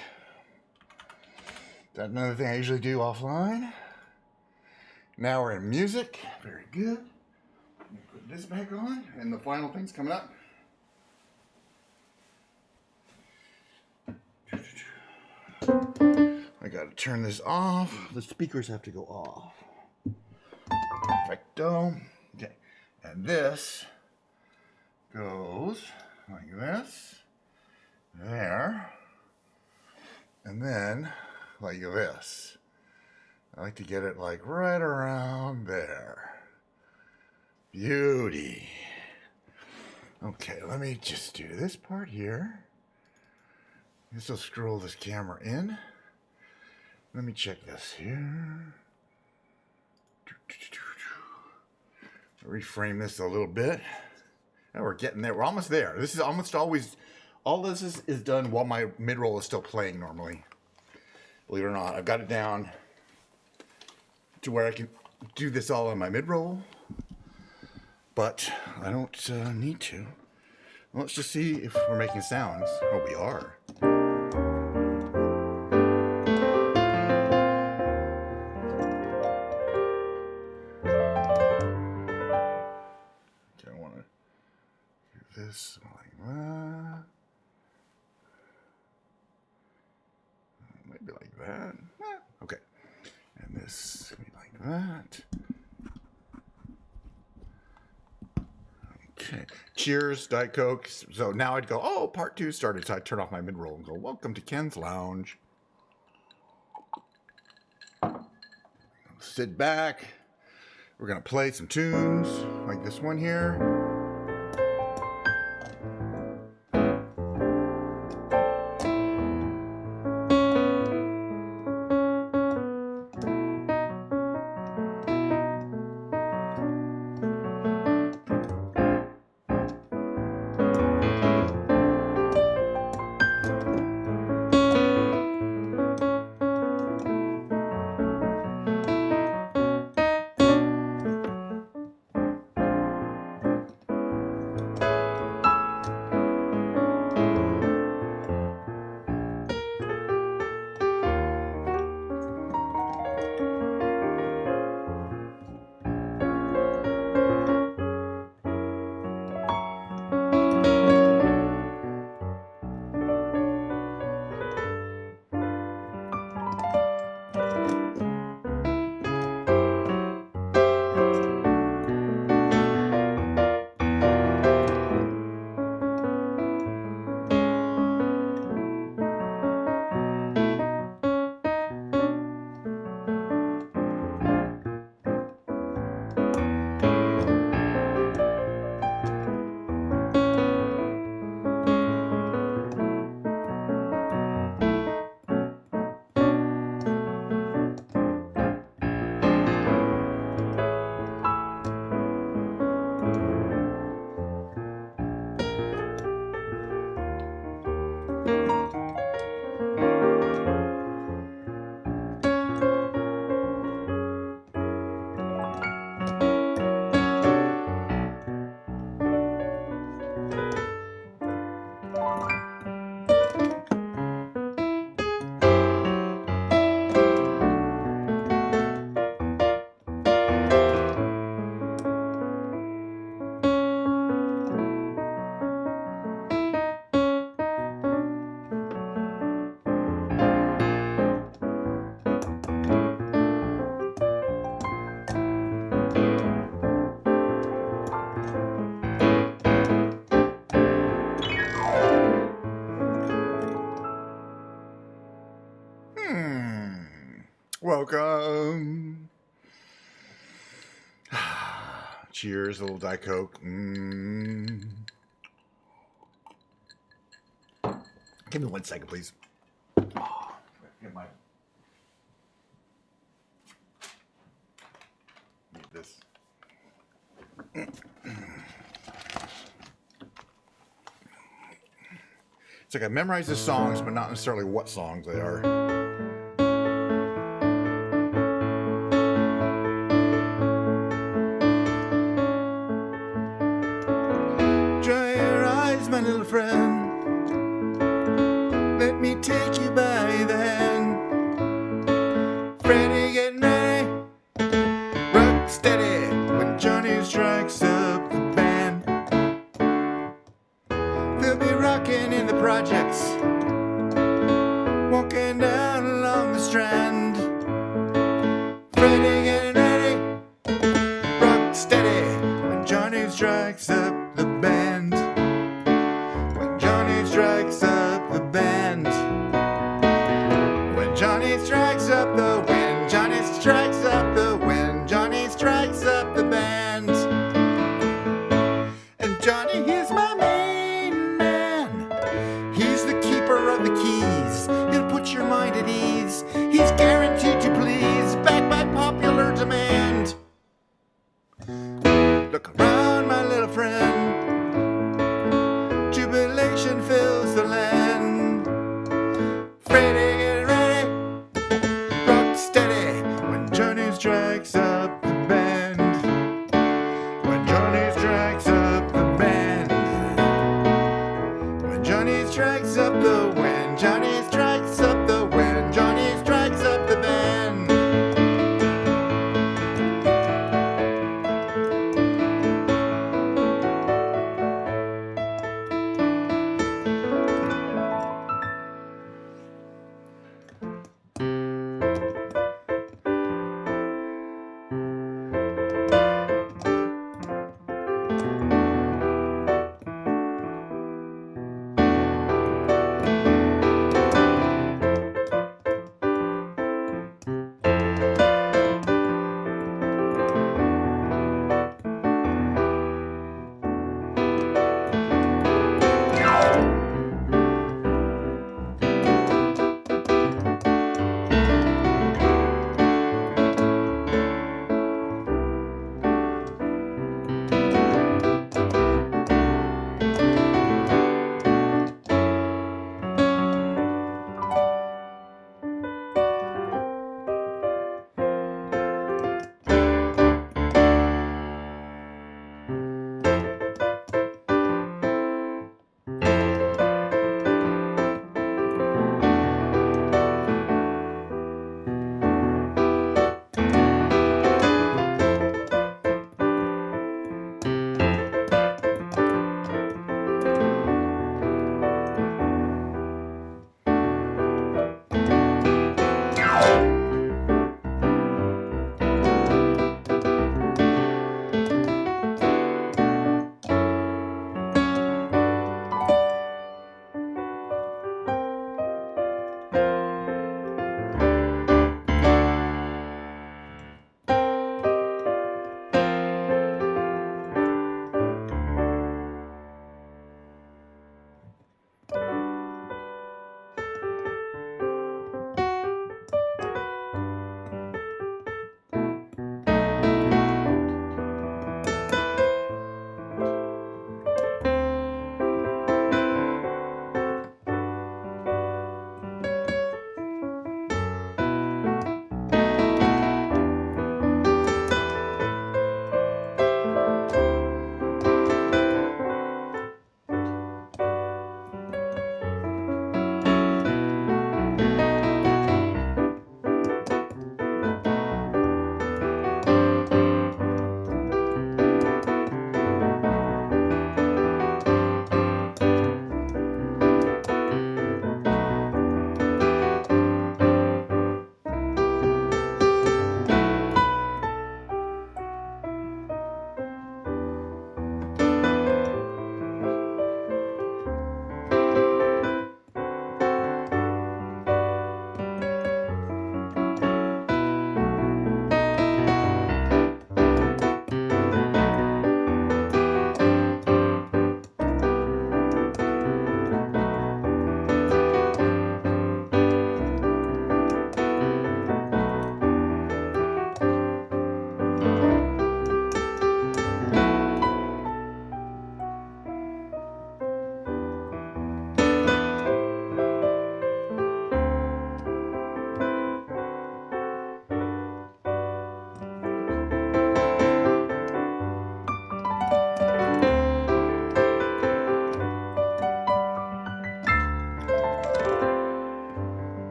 That's another thing I usually do offline. Now we're in music. Very good. Put this back on, and the final thing's coming up. I gotta turn this off. The speakers have to go off. Perfecto. Okay, and this goes like this, there, and then like this. I like to get it like right around there. Beauty. Okay, let me just do this part here. This will scroll this camera in. Let me check this here. Reframe this a little bit. Now we're getting there. We're almost there. This is almost always, all this is done while my mid-roll is still playing normally. Believe it or not, I've got it down to where I can do this all on my mid-roll, but I don't need to. Let's just see if we're making sounds. Oh, we are. Okay, I want to do this like that. Maybe like that. Okay. And this maybe like that. Okay. Cheers, Diet Coke. So now I'd go, oh, part 2 started. So I'd turn off my mid-roll and go, welcome to Ken's Lounge. Sit back. We're going to play some tunes like this one here. Welcome. Cheers, a little Diet Coke. Give me 1 second, please. Get my... Need this. It's like I memorize the songs, but not necessarily what songs they are. Dry your eyes, my little friend. Let me take you by the hand. Freddie, getting ready. Rock steady when Johnny strikes up the band. They'll be rocking in the projects, walking down along the strand. Freddie, getting ready. Rock steady when Johnny strikes up the band. When Johnny strikes up the band. When Johnny strikes up the wind. Johnny strikes up the wind. Johnny strikes up the band. And Johnny is my main man. He's the keeper of the keys. He'll put your mind at ease. He's guaranteed to please, backed by popular demand. Look around, my little friend. Jubilation fills the land. Freddie, get ready. Rock steady when Johnny strikes up the band. When Johnny strikes up the band. When Johnny strikes up the wind. Johnny strikes up the wind. Johnny strikes up the band.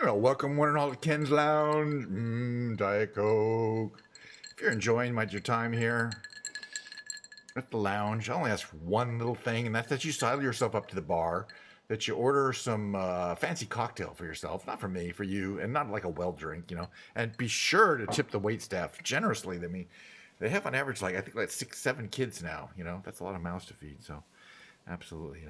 Welcome one and all to Ken's Lounge. Diet Coke. If you're enjoying your time here at the lounge, I only ask for one little thing, and that's that you sidle yourself up to the bar, that you order some fancy cocktail for yourself, not for me, for you, and not like a well drink, and be sure to tip the wait staff generously. I mean, they have on average I think 6-7 kids now. That's a lot of mouths to feed. So, absolutely,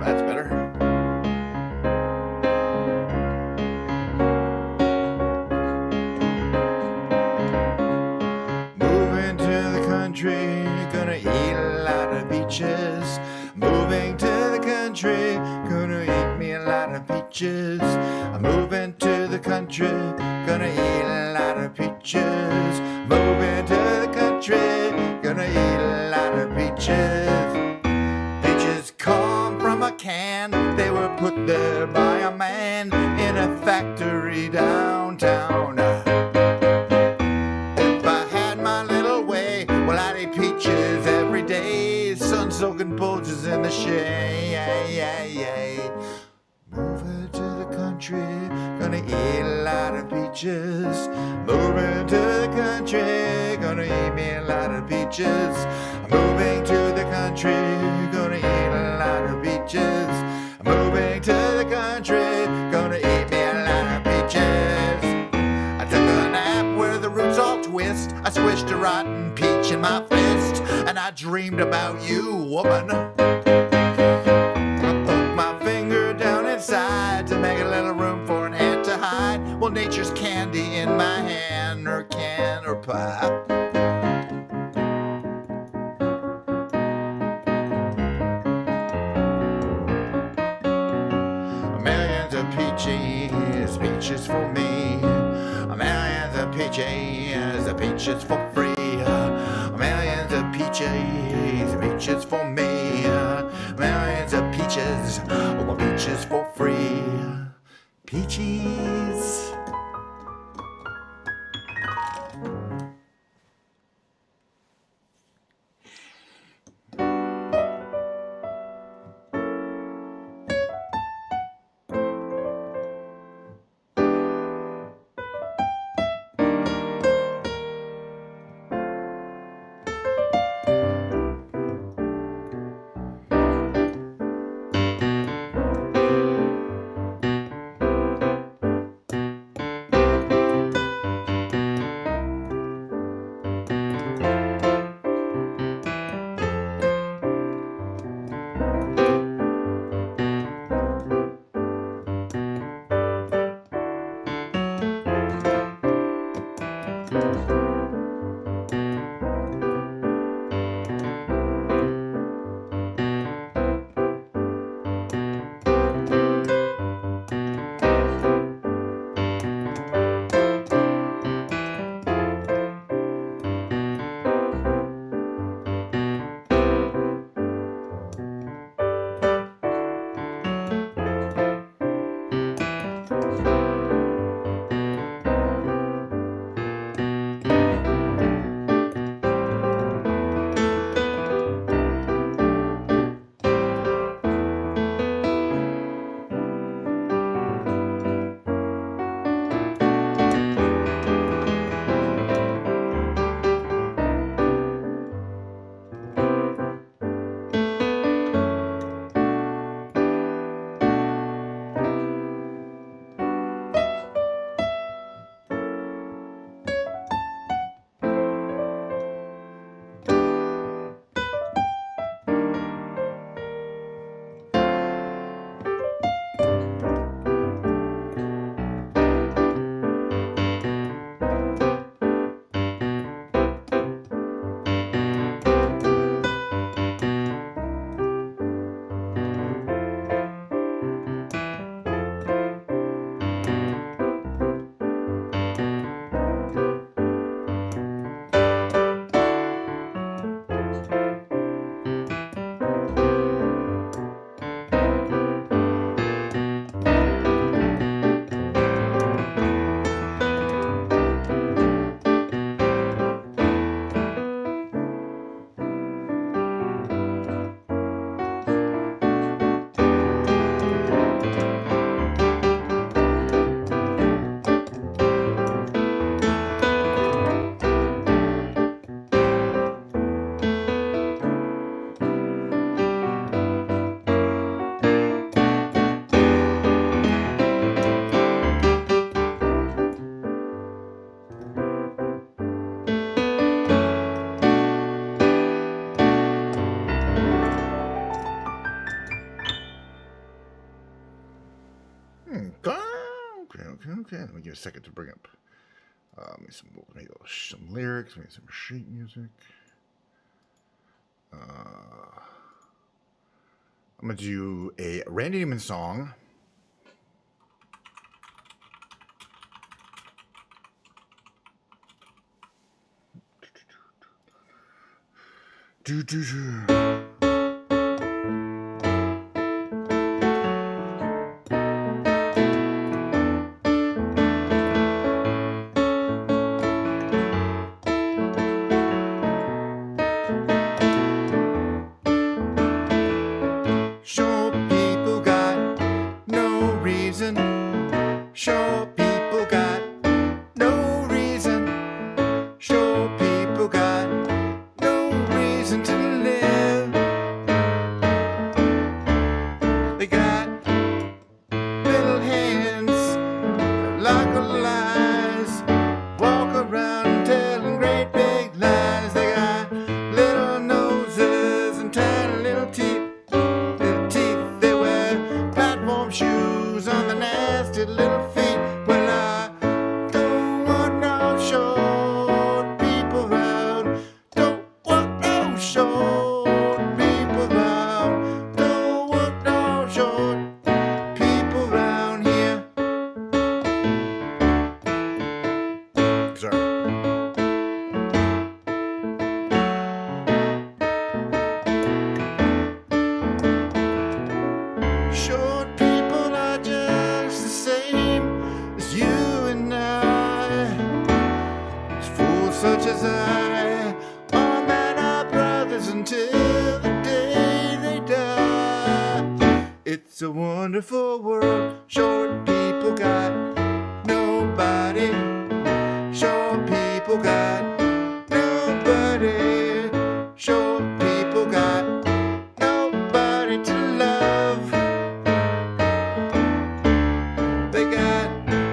That's better. Moving to the country, gonna eat a lot of peaches. Moving to the country, gonna eat me a lot of peaches. I'm moving to the country, gonna eat a lot of peaches. Moving to the country, gonna eat a lot of peaches. Peaches come from a can, they were put there by a man in a factory downtown. If I had my little way, well, I'd eat peaches every day. Sun-soaking bulges in the shade. Moving to the country, gonna eat a lot of peaches. Moving to the country, gonna eat me a lot of peaches. Moving to the country, gonna eat a lot of peaches. Moving to the country, gonna eat me a lot of peaches. I took a nap where the roots all twist. I squished a rotten peach in my fist, and I dreamed about you, woman. I poked my finger down inside to make a little room for an ant to hide. Well, nature's candy in my hand, or can or pie. Millions of peaches, peaches for me. Millions of peaches, peaches for free. Millions of peaches, peaches for me. Millions of peaches, peaches for free. Peaches. Okay, let me give a second to bring up maybe some lyrics, maybe some sheet music. I'm going to do a Randy Newman song. Short people got no reason. Short people got no reason. Short people got no reason to live. They got little hands like lies. Walk around telling great big lies. They got little noses and tiny little teeth. They wear platform shoes on the nasty little feet. Well, I don't want no short people around. Don't want no short people around. Don't want no short people around here. Sorry. Short people are just the same as you and I. As fools such as I, all men are brothers until the day they die. It's a wonderful world. Short people got nobody. Short people got nobody. Short people got nobody to love. They got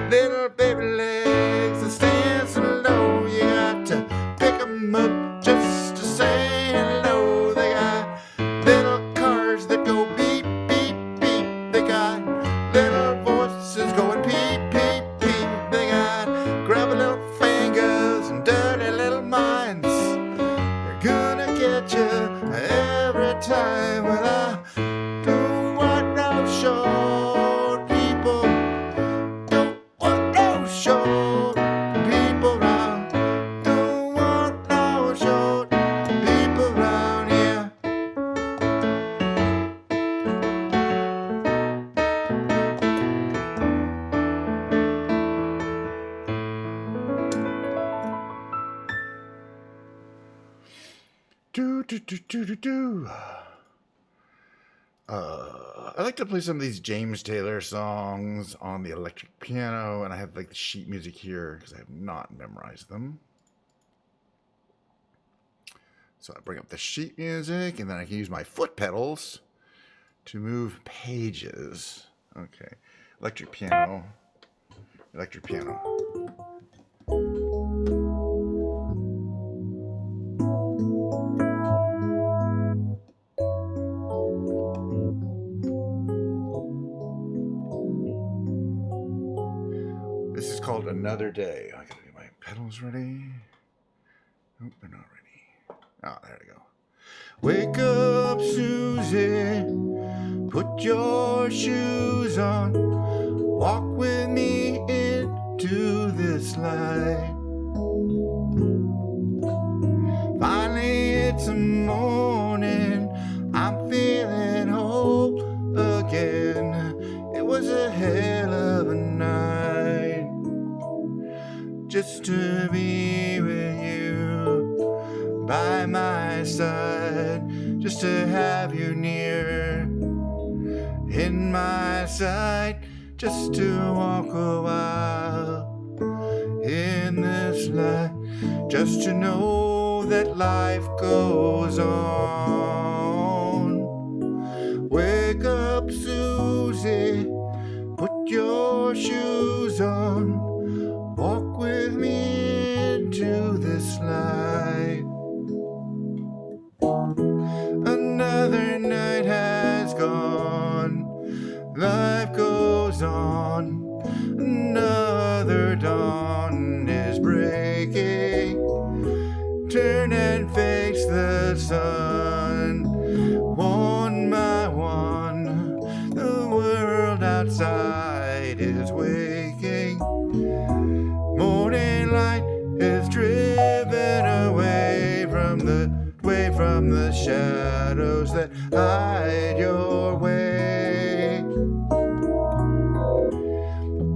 little baby legs that stand so low. You got to pick 'em up just to say hello. They got little cars that go beep, beep, beep. They got little voices going peep, peep, peep. They got grubby little fingers and dirty little minds. They're gonna get you every time. Well, I don't want no short people. Don't want no short people around. Don't want no short people around here. Do. I like to play some of these James Taylor songs on the electric piano, and I have like the sheet music here because I have not memorized them. So I bring up the sheet music, and then I can use my foot pedals to move pages. Okay, electric piano, electric piano. This is called Another Day. I gotta get my pedals ready. Nope, they're not ready. Oh, there we go. Wake up, Susie. Put your shoes on. Walk with me into this light. Finally, it's a morning. I'm feeling whole again. It was a hell of a night just to be with you by my side, just to have you near in my sight, just to walk a while in this light, just to know that life goes on. Wake up, Susie, put your shoes on, walk with me into this light. Another night has gone, life goes on. Another sun. One by one, the world outside is waking. Morning light is driven away from the shadows that hide your way.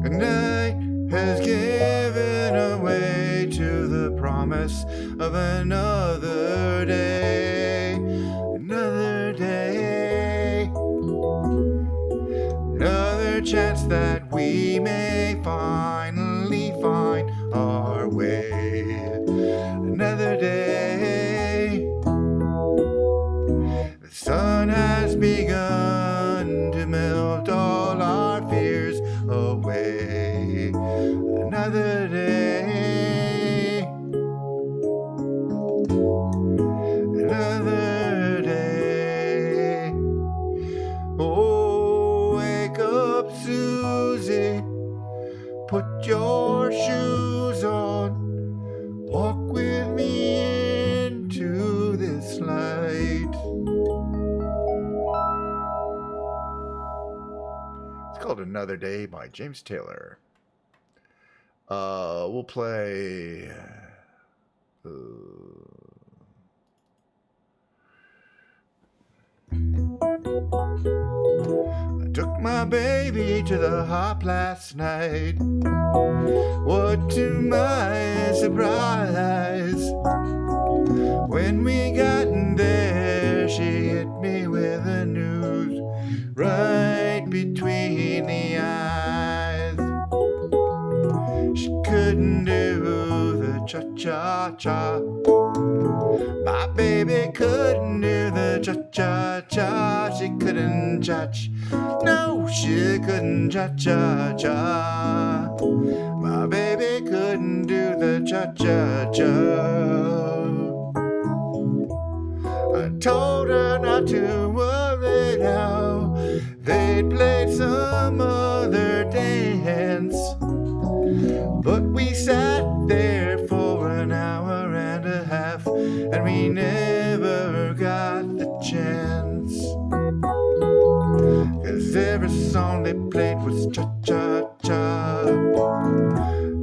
Night has given away to the promise of another day. Another day. Another chance that we may finally find our way. Another day. The sun has begun to melt all our fears away. Another day. Another day. Oh, wake up, Susie. Put your shoes on. Walk with me into this light. It's called Another Day by James Taylor. We'll play. I took my baby to the hop last night. What to my surprise, when we got there, she hit me with the news right between the eyes. She couldn't do the cha-cha-cha. My baby couldn't do the cha-cha-cha. She couldn't cha-cha. No, she couldn't cha-cha-cha. My baby couldn't do the cha-cha-cha. I told her not to worry now. They'd play some other dance. But we sat there for an hour and a half, and we never got the chance. 'Cause every song they played was cha-cha-cha.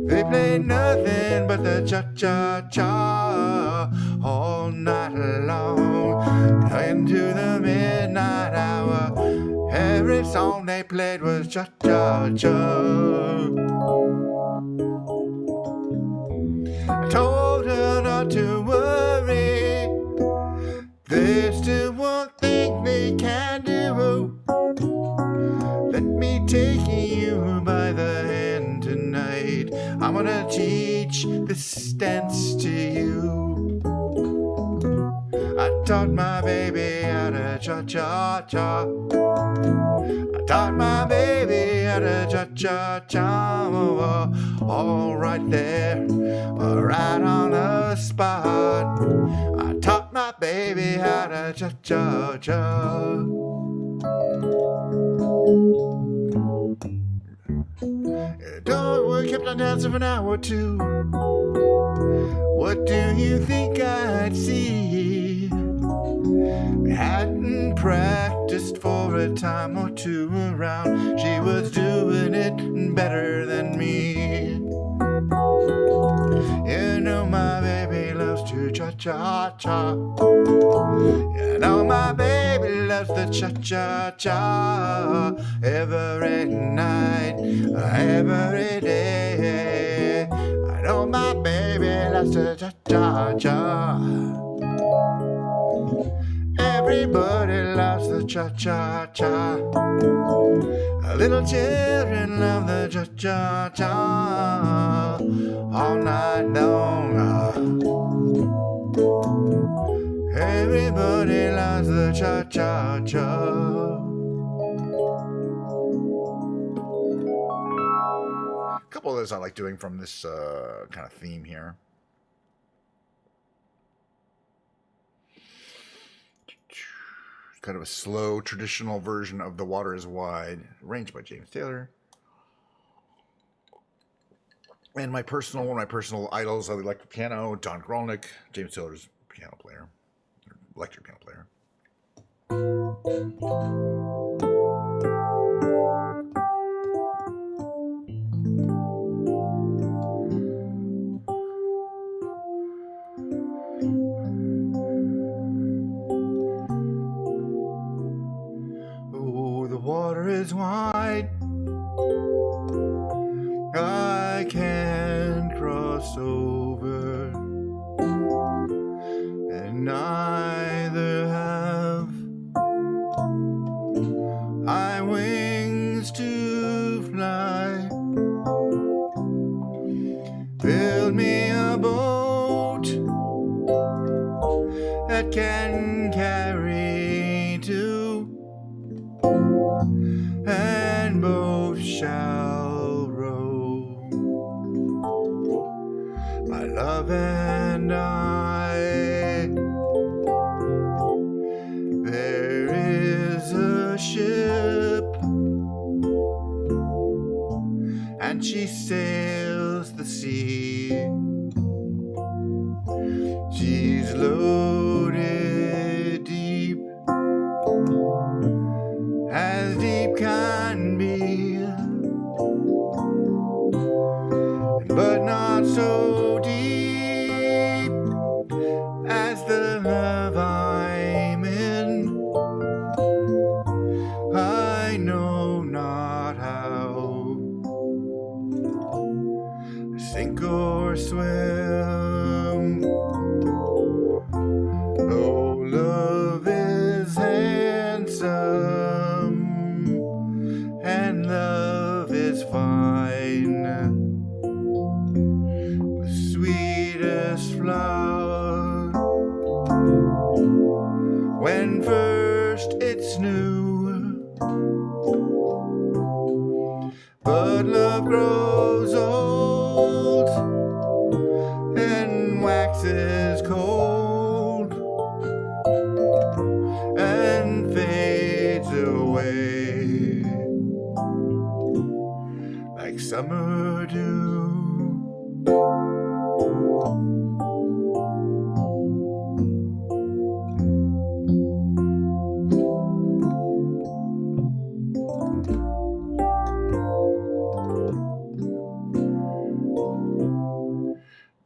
They played nothing but the cha-cha-cha all night long, into the midnight hour. Every song they played was cha-cha-cha. I told her not to worry. There's still one thing they can do. Let me take you by the hand tonight. I'm gonna teach this dance to you. I taught my baby how to cha-cha-cha. I taught my baby how to cha-cha-cha. All right there, right on the spot. I taught my baby how to cha-cha-cha. We kept on dancing for an hour or two. What do you think I'd see? We hadn't practiced for a time or two around. She was doing it better than me. You know my baby loves to cha-cha-cha. You know my baby loves the cha-cha-cha. Every night, every day. I know my baby loves the cha-cha-cha. Everybody loves the cha-cha-cha. Little children love the cha-cha-cha all night long. Everybody loves the cha-cha-cha. A couple of those I like doing from this kind of theme here. Kind of a slow, traditional version of The Water is Wide, arranged by James Taylor. And one of my personal idols, I like the piano, Don Grolnick, James Taylor's piano player. electric piano player. Oh, the water is wide. I can't cross over, and neither have I wings to fly. Build me a boat that can carry two, and both shall row. My love and I. There is a ship, and she sails the sea. She's loaded deep, as deep can be, but not so deep as the love I'm in. I know not how, sink or swim. Oh, love is handsome, and love is fine. The sweetest flower, when first it's new. But love grows old and waxes cold and fades away like summer dew.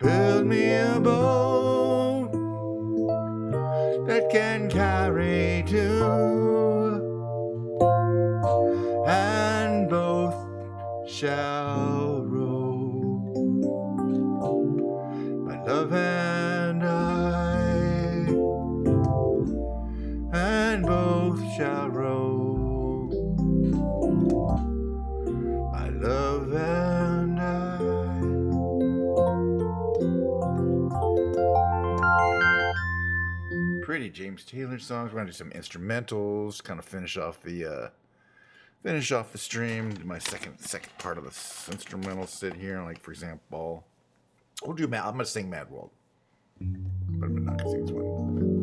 Build me a boat that can carry two, and both shall row. My love and I, and both shall row. My love and I. Pretty James Taylor songs. We're gonna do some instrumentals, kind of finish off the stream. Do my second part of this instrumental sit here. Like for example, we'll do Mad. I'm gonna sing Mad World, but I'm not gonna sing this one.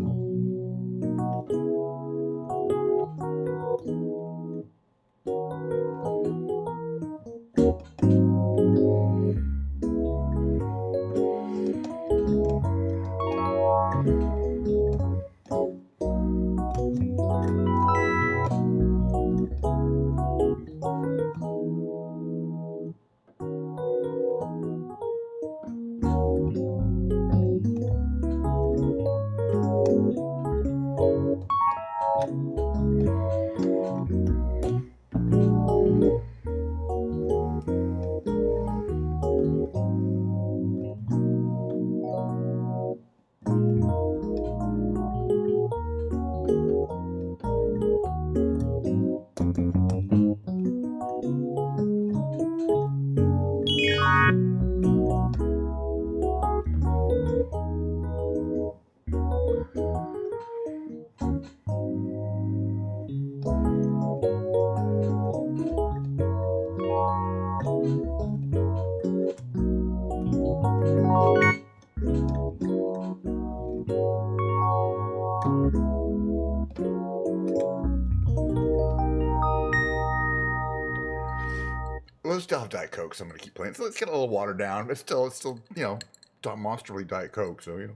We'll still have Diet Coke, so I'm gonna keep playing. So let's get a little watered down, but it's still, you know, monstrally Diet Coke. So you know.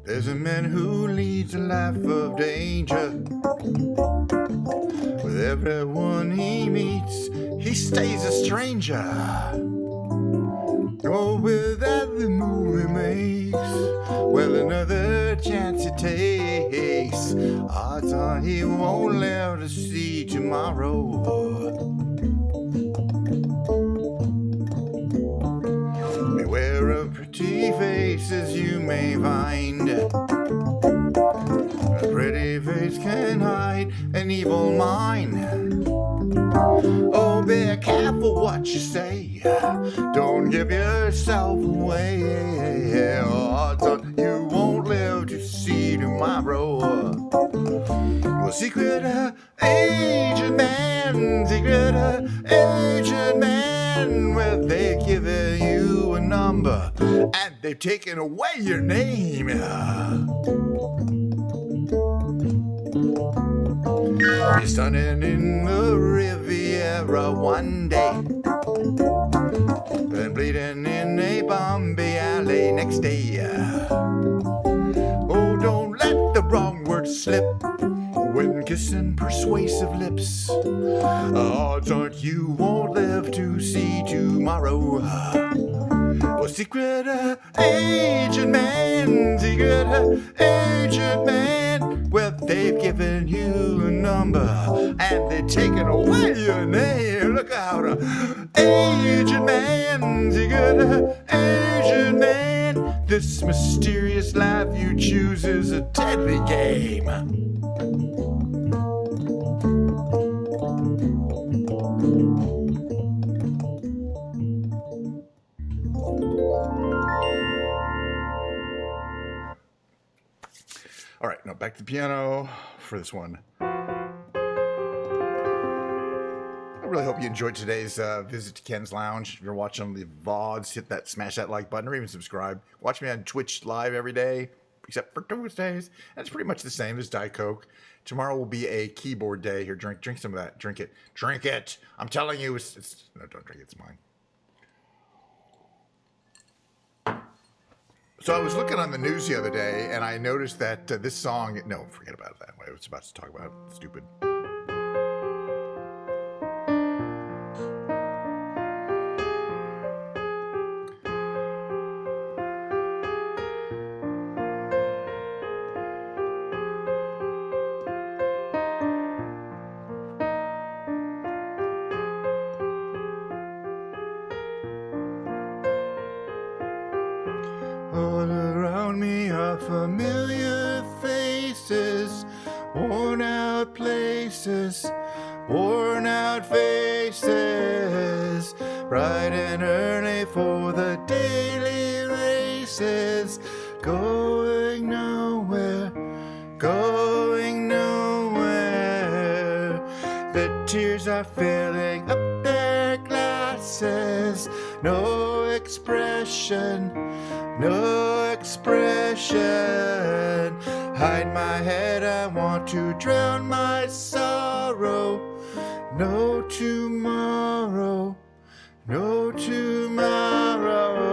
There's a man who leads a life of danger. With everyone he meets, he stays a stranger. Oh, with every move he makes, well, another chance he takes. Odds are he won't live to see tomorrow. Beware of pretty faces you may find. A pretty face can hide an evil mind. Oh, be careful what you say. Don't give yourself away. Odds on you won't live to see tomorrow. Well, secret agent man, well, they've given you a number and they've taken away your name. You're sunning in the Riviera one day, then bleeding in a Bombay alley next day. Oh, don't let the wrong word slip when kissing persuasive lips. Odds aren't you won't live to see tomorrow. Well, secret agent man, well, they've given you a number and they've taken away your name. Look out, agent man, this mysterious life you choose is a deadly game. All right, now back to the piano for this one. I really hope you enjoyed today's visit to Ken's Lounge. If you're watching the VODs, smash that like button or even subscribe. Watch me on Twitch live every day, except for Tuesdays. And it's pretty much the same as Diet Coke. Tomorrow will be a keyboard day. Here, drink some of that. Drink it. I'm telling you, it's no, don't drink it. It's mine. So I was looking on the news the other day, and I noticed that this song... No, forget about it that way. I was about to talk about it. Stupid. All around me are familiar faces, worn out places, worn out faces, bright and early for the daily races, going nowhere, going nowhere. The tears are filling up their glasses, no expression, no expression. Hide my head, I want to drown my sorrow. No tomorrow, no tomorrow.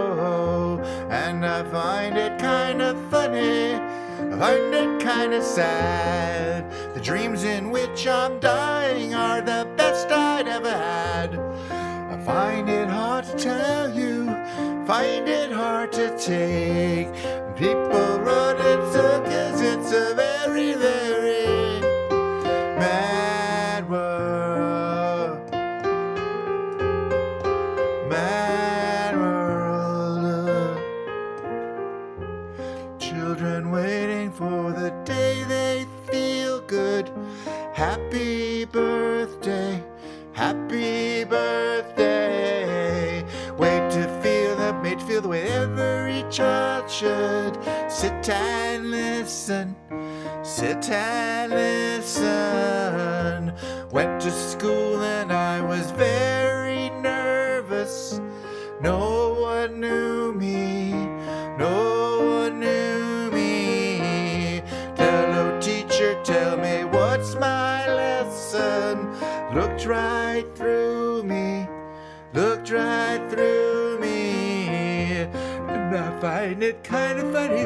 And I find it kind of funny, I find it kind of sad. The dreams in which I'm dying are the best I'd ever had. I find it hard to tell you, find it hard to take. People run in circles, it's a very, very mad world. Mad world. Children waiting for the day they feel good. Happy birthday, happy birthday. Wait to feel that, made to feel the way every child should. Sit and listen, sit and listen. Went to school and I was very nervous. No one knew me, no one knew me. Hello teacher, tell me what's my lesson. Looked right through me, looked right through me. And I find it kind of funny,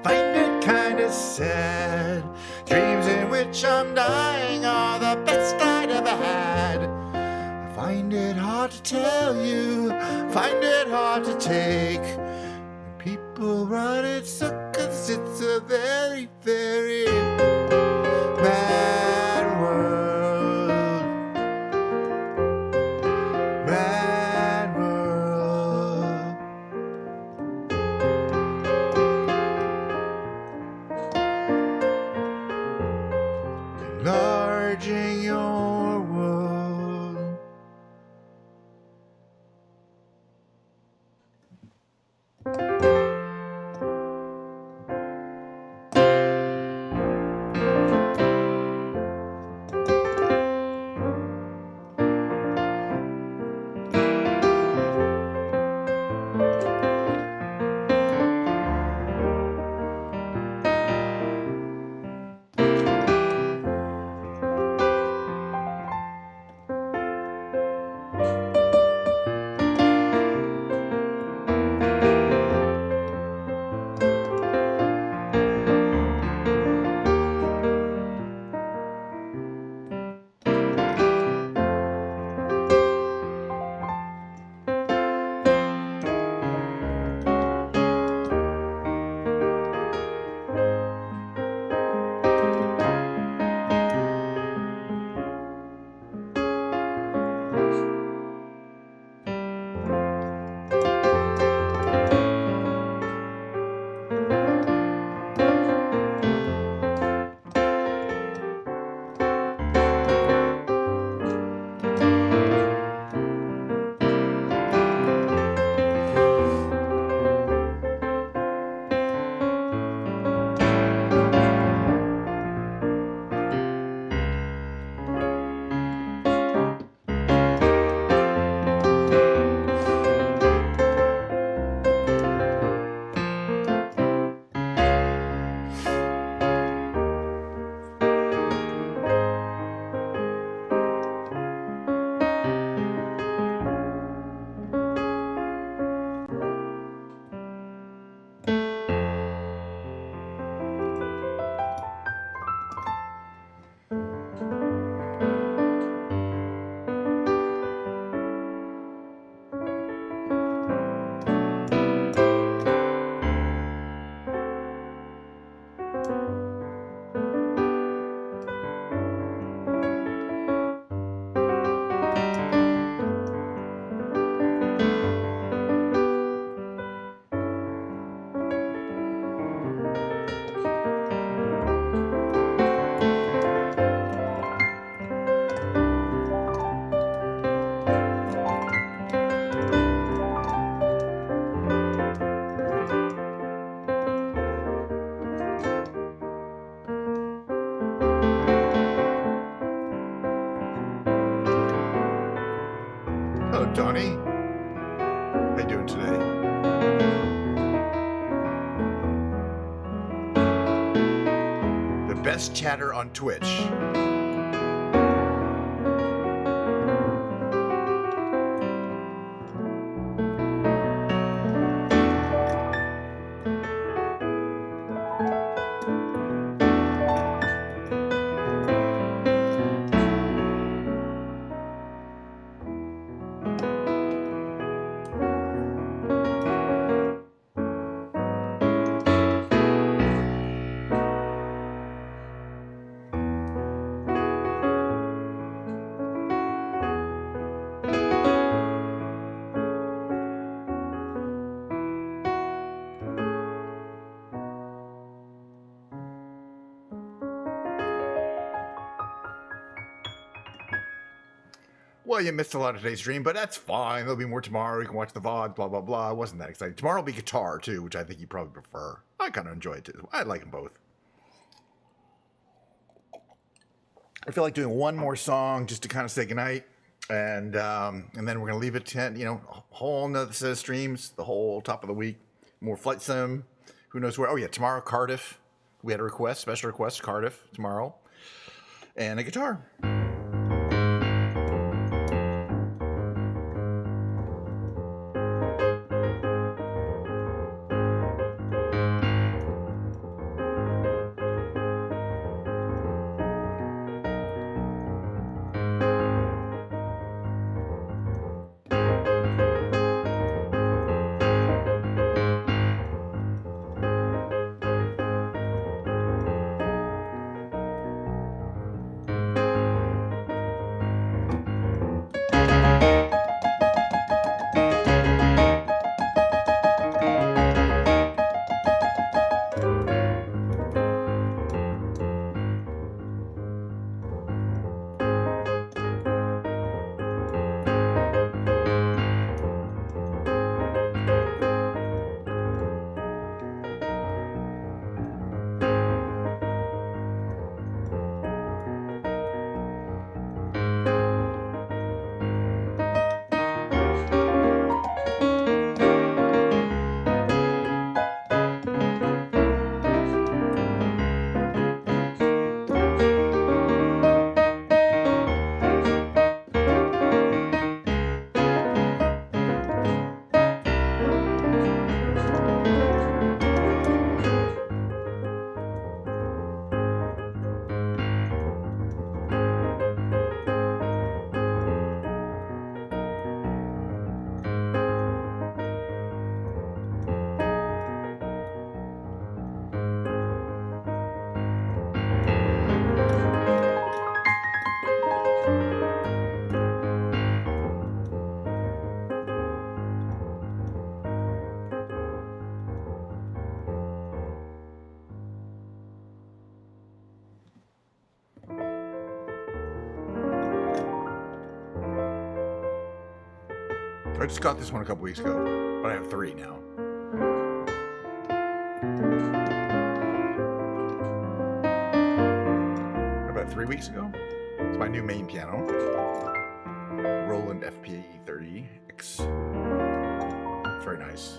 find it kind of sad. Dreams in which I'm dying are the best I'd ever had. I find it hard to tell you, find it hard to take. When people run in circles, it's a very, very mad world. Mad world. Enlarging your world. Hello, Donnie. How you doing today? The best chatter on Twitch. Well, you missed a lot of today's stream, but that's fine. There'll be more tomorrow. You can watch the VOD, blah, blah, blah. It wasn't that exciting. Tomorrow will be guitar, too, which I think you probably prefer. I kind of enjoy it, too. I like them both. I feel like doing one more song just to kind of say goodnight. And then we're going to leave it 10, a whole nother set of streams, the whole top of the week. More Flight Sim. Who knows where? Oh, yeah, tomorrow, Cardiff. We had a request, special request, Cardiff, tomorrow. And a guitar. I just got this one a couple weeks ago, but I have 3 now. About 3 weeks ago. It's my new main piano. Roland FP 30X. It's very nice.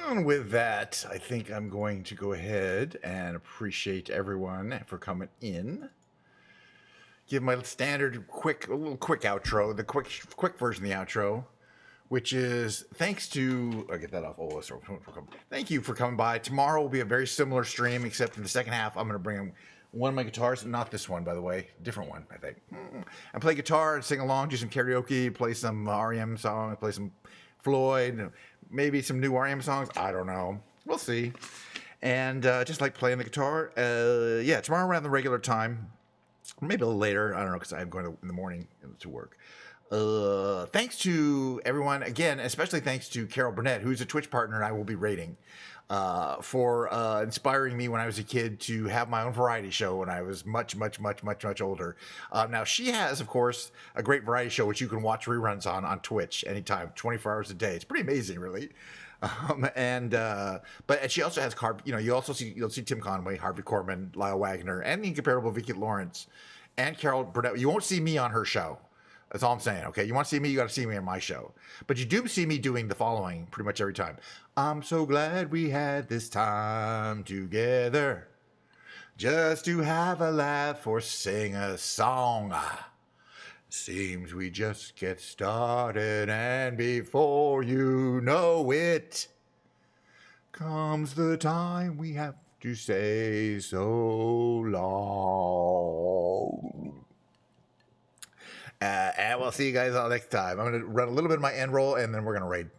And with that, I think I'm going to go ahead and appreciate everyone for coming in. Give my standard a little quick outro, the quick version of the outro, which is thanks to, I'll get that off. Oh, sorry. Thank you for coming by. Tomorrow will be a very similar stream, except in the second half, I'm going to bring one of my guitars, not this one, by the way, different one, I think. And play guitar and sing along, do some karaoke, play some REM songs, play some Floyd, maybe some new REM songs. I don't know. We'll see. And just like playing the guitar. Yeah, tomorrow around the regular time. Maybe a little later. I don't know, because I'm going in the morning to work. Thanks to everyone. Again, especially thanks to Carol Burnett, who's a Twitch partner I will be rating, for inspiring me when I was a kid to have my own variety show when I was much older. Now, she has, of course, a great variety show, which you can watch reruns on Twitch anytime, 24 hours a day. It's pretty amazing, really. But she also has you'll see Tim Conway, Harvey Korman, Lyle Wagner, and the incomparable Vicki Lawrence, and Carol Burnett. You won't see me on her show. That's all I'm saying. Okay, you want to see me, you got to see me on my show. But you do see me doing the following pretty much every time. I'm so glad we had this time together, just to have a laugh or sing a song. Seems we just get started, and before you know it, comes the time we have to say so long. And we'll see you guys all next time. I'm going to run a little bit of my end roll, and then we're going to raid.